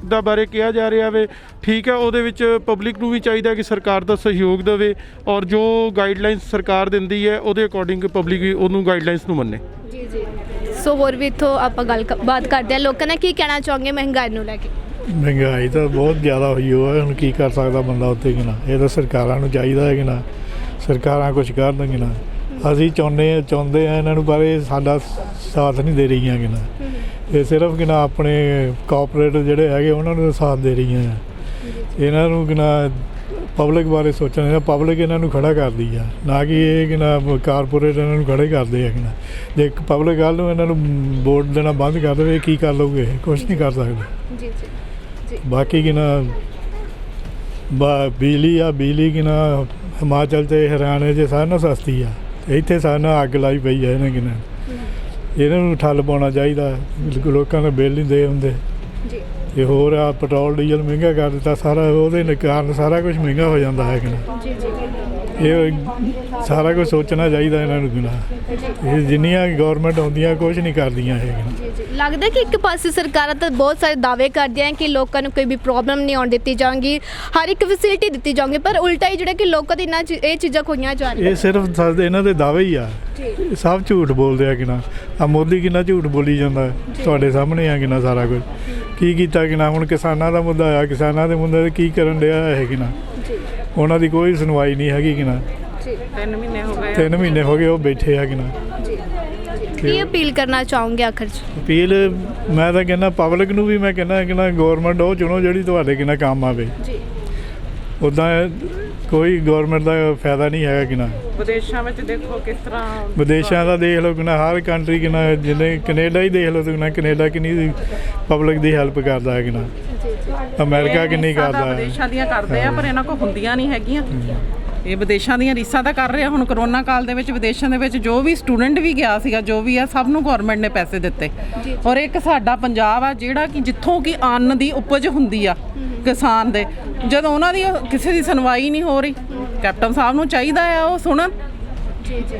ਦਾ ਬਾਰੇ ਕਿਹਾ ਜਾ ਰਿਹਾ ਵੇ, ਠੀਕ ਹੈ, ਉਹਦੇ ਵਿੱਚ ਪਬਲਿਕ ਨੂੰ ਵੀ ਚਾਹੀਦਾ ਕਿ ਸਰਕਾਰ ਦਾ ਸਹਿਯੋਗ ਦੇਵੇ, ਔਰ ਜੋ ਗਾਈਡਲਾਈਨਸ ਸਰਕਾਰ ਦਿੰਦੀ ਹੈ ਉਹਦੇ ਅਕੋਰਡਿੰਗ ਪਬਲਿਕ ਵੀ ਉਹਨੂੰ ਗਾਈਡਲਾਈਨਸ ਨੂੰ ਮੰਨੇ। ਸੋ ਹੋਰ ਵੀ ਇੱਥੋਂ ਆਪਾਂ ਬਾਤ ਕਰਦੇ ਹਾਂ, ਲੋਕਾਂ ਨੇ ਕੀ ਕਹਿਣਾ ਚਾਹੋਗੇ ਮਹਿੰਗਾਈ ਨੂੰ ਲੈ ਕੇ? ਮਹਿੰਗਾਈ ਤਾਂ ਬਹੁਤ ਜ਼ਿਆਦਾ ਹੋਈ ਹੋਇਆ, ਹੁਣ ਕੀ ਕਰ ਸਕਦਾ ਬੰਦਾ ਉੱਤੇ ਕਿ ਨਾ। ਇਹ ਤਾਂ ਸਰਕਾਰਾਂ ਨੂੰ ਚਾਹੀਦਾ ਹੈ ਕਿ ਨਾ, ਸਰਕਾਰਾਂ ਕੁਛ ਕਰਨ ਕਿ ਨਾ। ਅਸੀਂ ਚਾਹੁੰਦੇ ਆ ਇਹਨਾਂ ਨੂੰ, ਪਰ ਇਹ ਸਾਡਾ ਸਾਥ ਨਹੀਂ ਦੇ ਰਹੀਆਂ ਕਿ ਨਾ। ਇਹ ਸਿਰਫ ਕਿ ਨਾ ਆਪਣੇ ਕਾਰਪੋਰੇਟ ਜਿਹੜੇ ਹੈਗੇ ਉਹਨਾਂ ਨੂੰ ਸਾਥ ਦੇ ਰਹੀਆਂ ਆ। ਇਹਨਾਂ ਨੂੰ ਕਿ ਨਾ ਪਬਲਿਕ ਬਾਰੇ ਸੋਚਣਾ ਚਾਹੀਦਾ। ਪਬਲਿਕ ਇਹਨਾਂ ਨੂੰ ਖੜਾ ਕਰਦੀ ਆ, ਨਾ ਕਿ ਇਹ ਕਿ ਨਾ ਕਾਰਪੋਰੇਟ ਇਹਨਾਂ ਨੂੰ ਖੜੇ ਕਰਦੇ ਆ ਕਿ ਨਾ। ਜੇ ਪਬਲਿਕ ਗੱਲ ਨੂੰ ਇਹਨਾਂ ਨੂੰ ਵੋਟ ਦੇਣਾ ਬੰਦ ਕਰ ਦੇਵੇ, ਕੀ ਕਰ ਲਓਗੇ? ਇਹ ਕੁਛ ਨਹੀਂ ਕਰ ਸਕਦੇ। ਜੀ ਜੀ ਜੀ ਬਾਕੀ ਕਿ ਨਾ ਬਿਜਲੀ ਕਿ ਨਾ ਹਿਮਾਚਲ 'ਚ ਹਰਿਆਣੇ 'ਚ ਸਾਰਿਆਂ ਨਾਲੋਂ ਸਸਤੀ ਆ। ਇੱਥੇ ਸਾਰਿਆਂ ਨਾਲ ਅੱਗ ਲਾਈ ਪਈ ਆ ਇਹਨਾਂ ਕਿ ਨਾ। ਇਹਨਾਂ ਨੂੰ ਠੱਲ ਪਾਉਣਾ ਚਾਹੀਦਾ। ਲੋਕਾਂ ਦੇ ਬਿੱਲ ਨਹੀਂ ਦੇ ਹੁੰਦੇ ਜੀ ਤੇ ਹੋਰ ਆ ਪੈਟਰੋਲ ਡੀਜ਼ਲ ਮਹਿੰਗਾ ਕਰ ਦਿੱਤਾ ਸਾਰਾ, ਉਹਦੇ ਕਾਰਨ ਸਾਰਾ ਕੁਝ ਮਹਿੰਗਾ ਹੋ ਜਾਂਦਾ ਹੈ ਕਿ ਨਾ। ਜੀ ਜੀ ਇਹ ਸਾਰਾ ਕੁਝ ਸੋਚਣਾ ਚਾਹੀਦਾ ਇਹਨਾਂ ਨੂੰ ਕਿ ਨਾ। ਇਹ ਜਿੰਨੀਆਂ ਗਵਰਨਮੈਂਟ ਆਉਂਦੀਆਂ ਕੁਝ ਨਹੀਂ ਕਰਦੀਆਂ ਇਹ ਕਿ ਜੀ ਜੀ ਲੱਗਦਾ ਕਿ ਇੱਕ ਪਾਸੇ ਸਰਕਾਰਾਂ ਤਾਂ ਬਹੁਤ ਸਾਰੇ ਦਾਅਵੇ ਕਰਦੀਆਂ ਕਿ ਲੋਕਾਂ ਨੂੰ ਕੋਈ ਵੀ ਪ੍ਰੋਬਲਮ ਨਹੀਂ ਆਉਣ ਦਿੱਤੀ ਜਾਊਗੀ, ਹਰ ਇੱਕ ਫੈਸਿਲਿਟੀ ਦਿੱਤੀ ਜਾਊਗੀ, ਪਰ ਉਲਟਾ ਹੀ ਜਿਹੜਾ ਕਿ ਲੋਕਾਂ ਦੇ ਨਾਲ ਇਹ ਚੀਜ਼ਾਂ ਖੋਈਆਂ ਜਾ ਰਹੀਆਂ। ਇਹ ਸਿਰਫ ਇਹਨਾਂ ਦੇ ਦਾਅਵੇ ਹੀ ਆ, ਇਹ ਸਭ ਝੂਠ ਬੋਲਦੇ ਆ ਕਿ ਨਾ। ਆ ਮੋਦੀ ਕਿੰਨਾ ਝੂਠ ਬੋਲੀ ਜਾਂਦਾ, ਤੁਹਾਡੇ ਸਾਹਮਣੇ ਆ ਕਿ ਨਾ ਸਾਰਾ ਕੁਝ ਕੀ ਕੀਤਾ ਕਿ ਨਾ। ਹੁਣ ਕਿਸਾਨਾਂ ਦਾ ਮੁੱਦਾ ਆ, ਕਿਸਾਨਾਂ ਦੇ ਮੁੱਦੇ 'ਤੇ ਕੀ ਕਰਨ ਡਿਆ ਹੈ ਕਿ ਨਾ। ਉਹਨਾਂ ਦੀ ਕੋਈ ਸੁਣਵਾਈ ਨਹੀਂ ਹੈਗੀ ਕਿ ਨਾ। 3 ਮਹੀਨੇ ਹੋ ਗਏ 3 ਮਹੀਨੇ ਹੋ ਗਏ ਉਹ ਬੈਠੇ ਆ ਕਿ ਨਾ। ਕੀ ਅਪੀਲ ਕਰਨਾ ਚਾਹੋਗੇ ਆਖਰ 'ਚ? ਅਪੀਲ ਮੈਂ ਤਾਂ ਕਹਿੰਦਾ ਪਬਲਿਕ ਨੂੰ ਵੀ, ਮੈਂ ਕਹਿੰਦਾ ਕਿ ਨਾ ਗਵਰਨਮੈਂਟ ਉਹ ਚੁਣੋ ਜਿਹੜੀ ਤੁਹਾਡੇ ਕਿੰਨਾ ਕੰਮ ਆਵੇ। ਜੀ ਉੱਦਾਂ ਕੋਈ ਗਵਰਨਮੈਂਟ ਦਾ ਫਾਇਦਾ ਨਹੀਂ ਹੈਗਾ ਕਿ ਨਾ। ਵਿਦੇਸ਼ਾਂ ਵਿੱਚ ਦੇਖੋ ਕਿਸ ਤਰ੍ਹਾਂ ਵਿਦੇਸ਼ਾਂ ਦਾ ਦੇਖ ਲਓ ਕਿ ਨਾ, ਹਰ ਕੰਟਰੀ ਕਿ ਨਾ, ਜਿਵੇਂ ਕੈਨੇਡਾ ਹੀ ਦੇਖ ਲਓ ਤੁਸੀਂ ਨਾ, ਕੈਨੇਡਾ ਕਿੰਨੀ ਪਬਲਿਕ ਦੀ ਹੈਲਪ ਕਰਦਾ ਹੈ ਕਿ ਨਾ। ਅਮਰੀਕਾ ਕਿੰਨੀ ਕਰਦਾ ਹੈ। ਵਿਦੇਸ਼ਾਂ ਦੀਆਂ ਕਰਦੇ ਆ ਪਰ ਇਹਨਾਂ ਕੋਲ ਹੁੰਦੀਆਂ ਨਹੀਂ ਹੈਗੀਆਂ। ਇਹ ਵਿਦੇਸ਼ਾਂ ਦੀਆਂ ਰੀਸਾਂ ਤਾਂ ਕਰ ਰਿਹਾ। ਹੁਣ ਕਰੋਨਾ ਕਾਲ ਦੇ ਵਿੱਚ ਵਿਦੇਸ਼ਾਂ ਦੇ ਵਿੱਚ ਜੋ ਵੀ ਸਟੂਡੈਂਟ ਵੀ ਗਿਆ ਸੀਗਾ, ਜੋ ਵੀ ਆ, ਸਭ ਨੂੰ ਗਵਰਨਮੈਂਟ ਨੇ ਪੈਸੇ ਦਿੱਤੇ। ਔਰ ਇੱਕ ਸਾਡਾ ਪੰਜਾਬ ਆ ਜਿਹੜਾ ਕਿ ਜਿੱਥੋਂ ਕਿ ਅੰਨ ਦੀ ਉਪਜ ਹੁੰਦੀ ਆ ਕਿਸਾਨ ਦੇ, ਜਦੋਂ ਉਹਨਾਂ ਦੀ ਕਿਸੇ ਦੀ ਸੁਣਵਾਈ ਨਹੀਂ ਹੋ ਰਹੀ, ਕੈਪਟਨ ਸਾਹਿਬ ਨੂੰ ਚਾਹੀਦਾ ਆ ਉਹ ਸੁਣਨ।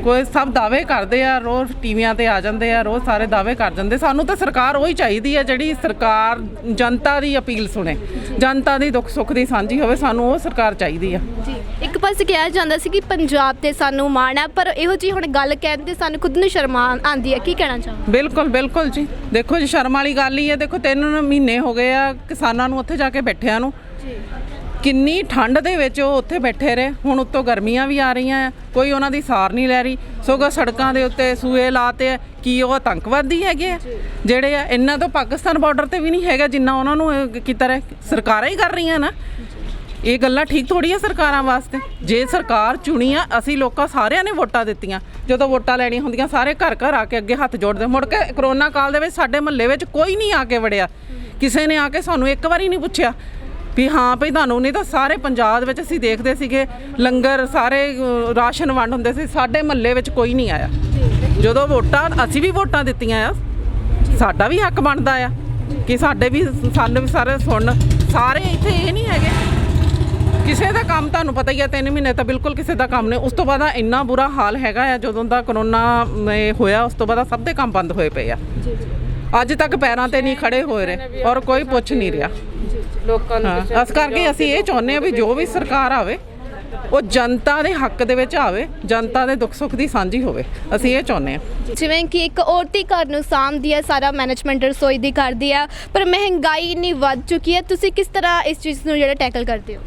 ਕੋਈ ਸਭ ਦਾਅਵੇ ਕਰਦੇ ਆ, ਰੋਜ਼ ਟੀਵੀਆਂ ਤੇ ਆ ਜਾਂਦੇ ਆ, ਰੋਜ਼ ਸਾਰੇ ਦਾਅਵੇ ਕਰ ਜਾਂਦੇ। ਸਾਨੂੰ ਤਾਂ ਸਰਕਾਰ ਉਹੀ ਚਾਹੀਦੀ ਆ ਜਿਹੜੀ ਸਰਕਾਰ ਜਨਤਾ ਦੀ ਅਪੀਲ ਸੁਣੇ, ਜਨਤਾ ਦੀ ਦੁੱਖ ਸੁੱਖ ਦੀ ਸਾਂਝੀ ਹੋਵੇ। ਸਾਨੂੰ ਉਹ ਸਰਕਾਰ ਚਾਹੀਦੀ ਆ। ਜੀ ਇੱਕ ਪਾਸੇ ਕਿਹਾ ਜਾਂਦਾ ਸੀ ਕਿ ਪੰਜਾਬ ਤੇ ਸਾਨੂੰ ਮਾਣ ਹੈ, ਪਰ ਇਹੋ ਜੀ ਹੁਣ ਗੱਲ ਕਹਿੰਦੇ ਸਾਨੂੰ ਖੁਦ ਨੂੰ ਸ਼ਰਮ ਆਉਂਦੀ ਹੈ। ਕੀ ਕਹਿਣਾ ਚਾਹੋਗੇ? ਬਿਲਕੁਲ ਬਿਲਕੁਲ ਜੀ। ਦੇਖੋ ਜੀ ਸ਼ਰਮ ਵਾਲੀ ਗੱਲ ਹੀ ਹੈ। ਦੇਖੋ 3 ਮਹੀਨੇ ਹੋ ਗਏ ਆ ਕਿਸਾਨਾਂ ਨੂੰ ਉੱਥੇ ਜਾ ਕੇ ਬੈਠਿਆਂ ਨੂੰ। ਕਿੰਨੀ ਠੰਡ ਦੇ ਵਿੱਚ ਉਹ ਉੱਥੇ ਬੈਠੇ ਰਹੇ। ਹੁਣ ਉੱਤੋਂ ਗਰਮੀਆਂ ਵੀ ਆ ਰਹੀਆਂ ਆ, ਕੋਈ ਉਹਨਾਂ ਦੀ ਸਾਰ ਨਹੀਂ ਲੈ ਰਹੀ। ਸਗੋਂ ਸੜਕਾਂ ਦੇ ਉੱਤੇ ਸੂਏ ਲਾਤੇ ਆ। ਕੀ ਉਹ ਆਤੰਕਵਾਦੀ ਹੈਗੇ ਆ ਜਿਹੜੇ ਆ? ਇਹਨਾਂ ਤੋਂ ਪਾਕਿਸਤਾਨ ਬਾਰਡਰ ਤੇ ਵੀ ਨਹੀਂ ਹੈਗਾ ਜਿੰਨਾ ਉਹਨਾਂ ਨੂੰ ਕੀਤਾ ਰਿਹਾ। ਸਰਕਾਰਾਂ ਹੀ ਕਰ ਰਹੀਆਂ ਨਾ। ਇਹ ਗੱਲਾਂ ਠੀਕ ਥੋੜ੍ਹੀ ਆ ਸਰਕਾਰਾਂ ਵਾਸਤੇ। ਜੇ ਸਰਕਾਰ ਚੁਣੀ ਆ, ਅਸੀਂ ਲੋਕਾਂ ਸਾਰਿਆਂ ਨੇ ਵੋਟਾਂ ਦਿੱਤੀਆਂ। ਜਦੋਂ ਵੋਟਾਂ ਲੈਣੀਆਂ ਹੁੰਦੀਆਂ ਸਾਰੇ ਘਰ ਘਰ ਆ ਕੇ ਅੱਗੇ ਹੱਥ ਜੋੜਦੇ। ਮੁੜ ਕੇ ਕਰੋਨਾ ਕਾਲ ਦੇ ਵਿੱਚ ਸਾਡੇ ਮੁਹੱਲੇ ਵਿੱਚ ਕੋਈ ਨਹੀਂ ਆ ਕੇ ਵੜਿਆ। ਕਿਸੇ ਨੇ ਆ ਕੇ ਸਾਨੂੰ ਇੱਕ ਵਾਰੀ ਨਹੀਂ ਪੁੱਛਿਆ ਵੀ ਹਾਂ ਭਈ ਤੁਹਾਨੂੰ। ਨਹੀਂ ਤਾਂ ਸਾਰੇ ਪੰਜਾਬ ਦੇ ਵਿੱਚ ਅਸੀਂ ਦੇਖਦੇ ਸੀਗੇ ਲੰਗਰ, ਸਾਰੇ ਰਾਸ਼ਨ ਵੰਡ ਹੁੰਦੇ ਸੀ। ਸਾਡੇ ਮੁਹੱਲੇ ਵਿੱਚ ਕੋਈ ਨਹੀਂ ਆਇਆ। ਜਦੋਂ ਵੋਟਾਂ, ਅਸੀਂ ਵੀ ਵੋਟਾਂ ਦਿੱਤੀਆਂ ਆ, ਸਾਡਾ ਵੀ ਹੱਕ ਬਣਦਾ ਆ ਕਿ ਸਾਨੂੰ ਵੀ ਸਾਰੇ ਸੁਣਨ। ਸਾਰੇ ਇੱਥੇ ਇਹ ਨਹੀਂ ਹੈਗੇ ਕਿਸੇ ਦਾ ਕੰਮ, ਤੁਹਾਨੂੰ ਪਤਾ ਹੀ ਆ 3 ਮਹੀਨੇ ਤਾਂ ਬਿਲਕੁਲ ਕਿਸੇ ਦਾ ਕੰਮ ਨਹੀਂ। ਉਸ ਤੋਂ ਬਾਅਦ ਇੰਨਾ ਬੁਰਾ ਹਾਲ ਹੈਗਾ ਆ। ਜਦੋਂ ਦਾ ਕਰੋਨਾ ਹੋਇਆ ਉਸ ਤੋਂ ਬਾਅਦ ਸਭ ਦੇ ਕੰਮ ਬੰਦ ਹੋਏ ਪਏ ਆ। ਅੱਜ ਤੱਕ ਪੈਰਾਂ ਤੇ ਨਹੀਂ ਖੜੇ ਹੋਏ ਰਹੇ ਔਰ ਕੋਈ ਪੁੱਛ ਨਹੀਂ ਰਿਹਾ ਲੋਕਾਂ ਨੂੰ। ਇਸ ਕਰਕੇ ਅਸੀਂ ਇਹ ਚਾਹੁੰਦੇ ਹਾਂ ਵੀ ਜੋ ਵੀ ਸਰਕਾਰ ਆਵੇ ਉਹ ਜਨਤਾ ਦੇ ਹੱਕ ਦੇ ਵਿੱਚ ਆਵੇ, ਜਨਤਾ ਦੇ ਦੁੱਖ ਸੁੱਖ ਦੀ ਸਾਂਝੀ ਹੋਵੇ। ਅਸੀਂ ਇਹ ਚਾਹੁੰਦੇ ਹਾਂ। ਜਿਵੇਂ ਕਿ ਇੱਕ ਔਰਤ ਹੀ ਘਰ ਨੂੰ ਸਾਂਭਦੀ ਹੈ, ਸਾਰਾ ਮੈਨੇਜਮੈਂਟ ਰਸੋਈ ਦੀ ਕਰਦੀ ਹੈ, ਪਰ ਮਹਿੰਗਾਈ ਇੰਨੀ ਵੱਧ ਚੁੱਕੀ ਹੈ। ਤੁਸੀਂ ਕਿਸ ਤਰ੍ਹਾਂ ਇਸ ਚੀਜ਼ ਨੂੰ ਜਿਹੜਾ ਟੈਕਲ ਕਰਦੇ ਹੋ?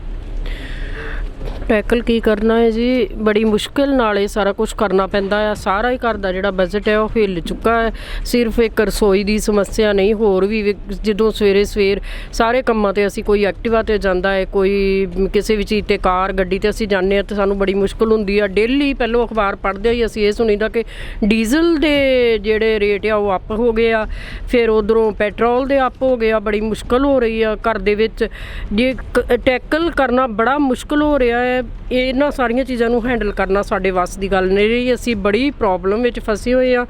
ਟੈਕਲ ਕੀ ਕਰਨਾ ਹੈ ਜੀ, ਬੜੀ ਮੁਸ਼ਕਿਲ ਨਾਲ ਇਹ ਸਾਰਾ ਕੁਝ ਕਰਨਾ ਪੈਂਦਾ ਆ। ਸਾਰਾ ਹੀ ਘਰ ਦਾ ਜਿਹੜਾ ਬਜਟ ਹੈ ਉਹ ਹਿੱਲ ਚੁੱਕਾ ਹੈ। ਸਿਰਫ ਇੱਕ ਰਸੋਈ ਦੀ ਸਮੱਸਿਆ ਨਹੀਂ, ਹੋਰ ਵੀ ਜਦੋਂ ਸਵੇਰ ਸਾਰੇ ਕੰਮਾਂ ਤੇ ਅਸੀਂ, ਕੋਈ ਐਕਟਿਵਾ ਤੇ ਜਾਂਦਾ ਹੈ, ਕੋਈ ਕਿਸੇ ਵੀ ਚੀਜ਼ ਤੇ ਕਾਰ ਗੱਡੀ ਤੇ ਅਸੀਂ ਜਾਂਦੇ ਹਾਂ ਤਾਂ ਸਾਨੂੰ ਬੜੀ ਮੁਸ਼ਕਿਲ ਹੁੰਦੀ ਆ। ਡੇਲੀ ਪਹਿਲੋਂ ਅਖਬਾਰ ਪੜ੍ਹਦੇ ਹੀ ਅਸੀਂ ਇਹ ਸੁਣੀਦਾ ਕਿ ਡੀਜ਼ਲ ਦੇ ਜਿਹੜੇ ਰੇਟ ਆ ਉਹ ਅੱਪ ਹੋ ਗਏ ਆ, ਫਿਰ ਉਧਰੋਂ ਪੈਟਰੋਲ ਦੇ ਅੱਪ ਹੋ ਗਏ ਆ। ਬੜੀ ਮੁਸ਼ਕਿਲ ਹੋ ਰਹੀ ਆ ਘਰ ਦੇ ਵਿੱਚ, ਜੇ ਟੈਕਲ ਕਰਨਾ ਬੜਾ ਮੁਸ਼ਕਿਲ ਹੋ ਰਿਹਾ ਹੈ। ਇਹਨਾਂ ਸਾਰੀਆਂ ਚੀਜ਼ਾਂ ਨੂੰ ਹੈਂਡਲ ਕਰਨਾ ਸਾਡੇ ਵੱਸ ਦੀ ਗੱਲ ਨਹੀਂ ਰਹੀ। ਅਸੀਂ ਬੜੀ ਪ੍ਰੋਬਲਮ ਵਿੱਚ ਫਸੇ ਹੋਏ ਹਾਂ।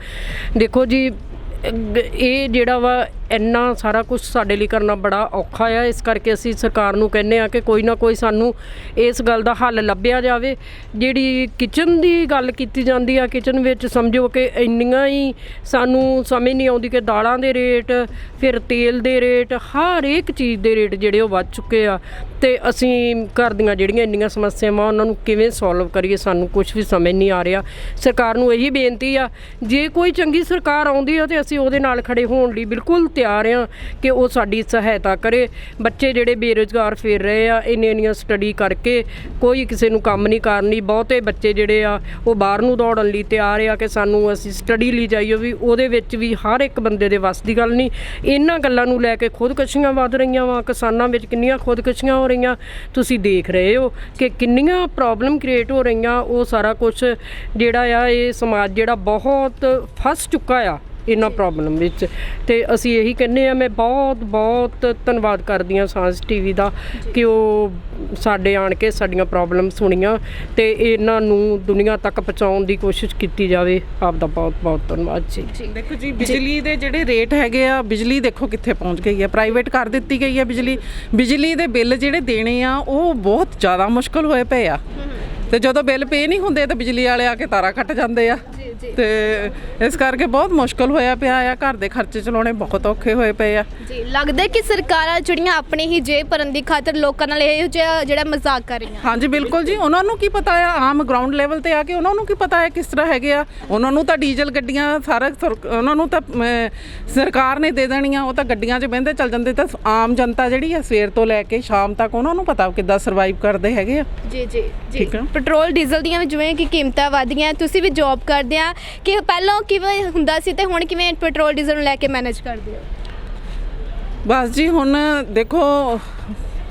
ਦੇਖੋ ਜੀ, ਇਹ ਜਿਹੜਾ ਵਾ ਇੰਨਾ ਸਾਰਾ ਕੁਝ ਸਾਡੇ ਲਈ ਕਰਨਾ ਬੜਾ ਔਖਾ ਆ। ਇਸ ਕਰਕੇ ਅਸੀਂ ਸਰਕਾਰ ਨੂੰ ਕਹਿੰਦੇ ਆ ਕਿ ਕੋਈ ਨਾ ਕੋਈ ਸਾਨੂੰ ਇਸ ਗੱਲ ਦਾ ਹੱਲ ਲੱਭਿਆ ਜਾਵੇ। ਜਿਹੜੀ ਕਿਚਨ ਦੀ ਗੱਲ ਕੀਤੀ ਜਾਂਦੀ ਆ, ਕਿਚਨ ਵਿੱਚ ਸਮਝੋ ਕਿ ਇੰਨੀਆਂ ਹੀ ਸਾਨੂੰ ਸਮਝ ਨਹੀਂ ਆਉਂਦੀ ਕਿ ਦਾਲਾਂ ਦੇ ਰੇਟ, ਫਿਰ ਤੇਲ ਦੇ ਰੇਟ, ਹਰ ਇੱਕ ਚੀਜ਼ ਦੇ ਰੇਟ ਜਿਹੜੇ ਉਹ ਵੱਧ ਚੁੱਕੇ ਆ। ਅਤੇ ਅਸੀਂ ਘਰ ਦੀਆਂ ਜਿਹੜੀਆਂ ਇੰਨੀਆਂ ਸਮੱਸਿਆਵਾਂ ਉਹਨਾਂ ਨੂੰ ਕਿਵੇਂ ਸੋਲਵ ਕਰੀਏ, ਸਾਨੂੰ ਕੁਛ ਵੀ ਸਮਝ ਨਹੀਂ ਆ ਰਿਹਾ। ਸਰਕਾਰ ਨੂੰ ਇਹੀ ਬੇਨਤੀ ਆ, ਜੇ ਕੋਈ ਚੰਗੀ ਸਰਕਾਰ ਆਉਂਦੀ ਆ ਤਾਂ ਅਸੀਂ ਉਹਦੇ ਨਾਲ ਖੜੇ ਹੋਣ ਲਈ ਬਿਲਕੁਲ ਤਿਆਰ ਆ ਕਿ ਉਹ ਸਾਡੀ ਸਹਾਇਤਾ ਕਰੇ। ਬੱਚੇ ਜਿਹੜੇ ਬੇਰੁਜ਼ਗਾਰ ਫਿਰ ਰਹੇ ਆ, ਇੰਨੀਆਂ ਸਟੱਡੀ ਕਰਕੇ ਕੋਈ ਕਿਸੇ ਨੂੰ ਕੰਮ ਨਹੀਂ ਕਰਨੀ। ਬਹੁਤੇ ਬੱਚੇ ਜਿਹੜੇ ਆ ਉਹ ਬਾਹਰ ਨੂੰ ਦੌੜਨ ਲਈ ਤਿਆਰ ਆ ਕਿ ਸਾਨੂੰ ਅਸੀਂ ਸਟੱਡੀ ਲਈ ਜਾਈਏ, ਵੀ ਉਹਦੇ ਵਿੱਚ ਵੀ ਹਰ ਇੱਕ ਬੰਦੇ ਦੇ ਵੱਸ ਦੀ ਗੱਲ ਨਹੀਂ। ਇਹਨਾਂ ਗੱਲਾਂ ਨੂੰ ਲੈ ਕੇ ਖੁਦਕੁਸ਼ੀਆਂ ਵੱਧ ਰਹੀਆਂ ਵਾ, ਕਿਸਾਨਾਂ ਵਿੱਚ ਕਿੰਨੀਆਂ ਖੁਦਕੁਸ਼ੀਆਂ ਹੋ ਰਹੀਆਂ ਤੁਸੀਂ ਦੇਖ ਰਹੇ ਹੋ ਕਿ ਕਿੰਨੀਆਂ ਪ੍ਰੋਬਲਮ ਕ੍ਰੀਏਟ ਹੋ ਰਹੀਆਂ। ਉਹ ਸਾਰਾ ਕੁਝ ਜਿਹੜਾ ਆ ਇਹ ਸਮਾਜ ਜਿਹੜਾ ਬਹੁਤ ਫਸ ਚੁੱਕਾ ਆ ਇਹਨਾਂ ਪ੍ਰੋਬਲਮ ਵਿੱਚ। ਤੇ ਅਸੀਂ ਇਹੀ ਕਹਿੰਦੇ ਆ, ਮੈਂ ਬਹੁਤ ਧੰਨਵਾਦ ਕਰਦੀ ਹਾਂ ਸਾਂਝ ਟੀਵੀ ਦਾ ਕਿ ਉਹ ਸਾਡੇ ਆਣ ਕੇ ਸਾਡੀਆਂ ਪ੍ਰੋਬਲਮ ਸੁਣੀਆਂ ਤੇ ਇਹਨਾਂ ਨੂੰ ਦੁਨੀਆ ਤੱਕ ਪਹੁੰਚਾਉਣ ਦੀ ਕੋਸ਼ਿਸ਼ ਕੀਤੀ ਜਾਵੇ। ਆਪ ਦਾ ਬਹੁਤ ਧੰਨਵਾਦ ਜੀ। ਦੇਖੋ ਜੀ, ਬਿਜਲੀ ਦੇ ਜਿਹੜੇ ਰੇਟ ਹੈਗੇ ਆ, ਬਿਜਲੀ ਦੇਖੋ ਕਿੱਥੇ ਪਹੁੰਚ ਗਈ ਹੈ, ਪ੍ਰਾਈਵੇਟ ਕਰ ਦਿੱਤੀ ਗਈ ਹੈ ਬਿਜਲੀ ਦੇ ਬਿੱਲ ਜਿਹੜੇ ਦੇਣੇ ਆ ਉਹ ਬਹੁਤ ਜ਼ਿਆਦਾ ਮੁਸ਼ਕਲ ਹੋਏ ਪਏ ਆ। ਤੇ ਜਦੋਂ ਬਿੱਲ ਪੇ ਨਹੀਂ ਹੁੰਦੇ ਤਾਂ ਬਿਜਲੀ ਵਾਲੇ ਆ ਕੇ ਤਾਰਾਂ ਕੱਟ ਜਾਂਦੇ ਆ ਤੇ ਇਸ ਕਰਕੇ ਬਹੁਤ ਮੁਸ਼ਕਲ ਹੋਇਆ ਪਿਆ ਆ। ਘਰ ਦੇ ਖਰਚੇ ਚਲਾਉਣੇ ਬਹੁਤ ਔਖੇ ਹੋਏ ਪਏ ਆ ਜੀ। ਲੱਗਦਾ ਕਿ ਸਰਕਾਰਾਂ ਜਿਹੜੀਆਂ ਆਪਣੀ ਹੀ ਜੇਬ ਭਰਨ ਦੀ ਖਾਤਰ ਲੋਕਾਂ ਨਾਲ ਇਹ ਜਿਹੜਾ ਮਜ਼ਾਕ ਕਰ ਰਹੀਆਂ। ਹਾਂਜੀ ਬਿਲਕੁਲ ਜੀ, ਉਹਨਾਂ ਨੂੰ ਕੀ ਪਤਾ ਆ, ਆਮ ਗਰਾਊਂਡ ਲੈਵਲ ਤੇ ਆ ਕੇ ਉਹਨਾਂ ਨੂੰ ਕੀ ਪਤਾ ਹੈ ਕਿਸ ਤਰ੍ਹਾਂ ਹੈਗੇ ਆ। ਉਹਨਾਂ ਨੂੰ ਤਾਂ ਡੀਜ਼ਲ ਗੱਡੀਆਂ ਸਾਰਾ ਉਹਨਾਂ ਨੂੰ ਤਾਂ ਸਰਕਾਰ ਨੇ ਦੇ ਦੇਣੀਆਂ, ਉਹ ਤਾਂ ਗੱਡੀਆਂ 'ਚ ਬਹਿੰਦੇ ਚੱਲ ਜਾਂਦੇ। ਤਾਂ ਆਮ ਜਨਤਾ ਜਿਹੜੀ ਆ ਸਵੇਰ ਤੋਂ ਲੈ ਕੇ ਸ਼ਾਮ ਤੱਕ ਉਹਨਾਂ ਨੂੰ ਪਤਾ ਕਿੱਦਾਂ ਸਰਵਾਈਵ ਕਰਦੇ ਹੈਗੇ ਆ। ਜੀ ਠੀਕ ਹੈ। ਪੈਟਰੋਲ ਡੀਜ਼ਲ ਦੀਆਂ ਜਿਵੇਂ ਕਿ ਕੀਮਤਾਂ ਵਧ ਗਈਆਂ, ਤੁਸੀਂ ਵੀ ਜੌਬ ਕਰਦੇ ਆ ਕਿ ਪਹਿਲਾਂ ਕਿਵੇਂ ਹੁੰਦਾ ਸੀ ਤੇ ਹੁਣ ਕਿਵੇਂ ਪੈਟਰੋਲ ਡੀਜ਼ਲ ਨੂੰ ਲੈ ਕੇ ਮੈਨੇਜ ਕਰਦੇ ਹੋ? ਬਸ ਜੀ ਹੁਣ ਦੇਖੋ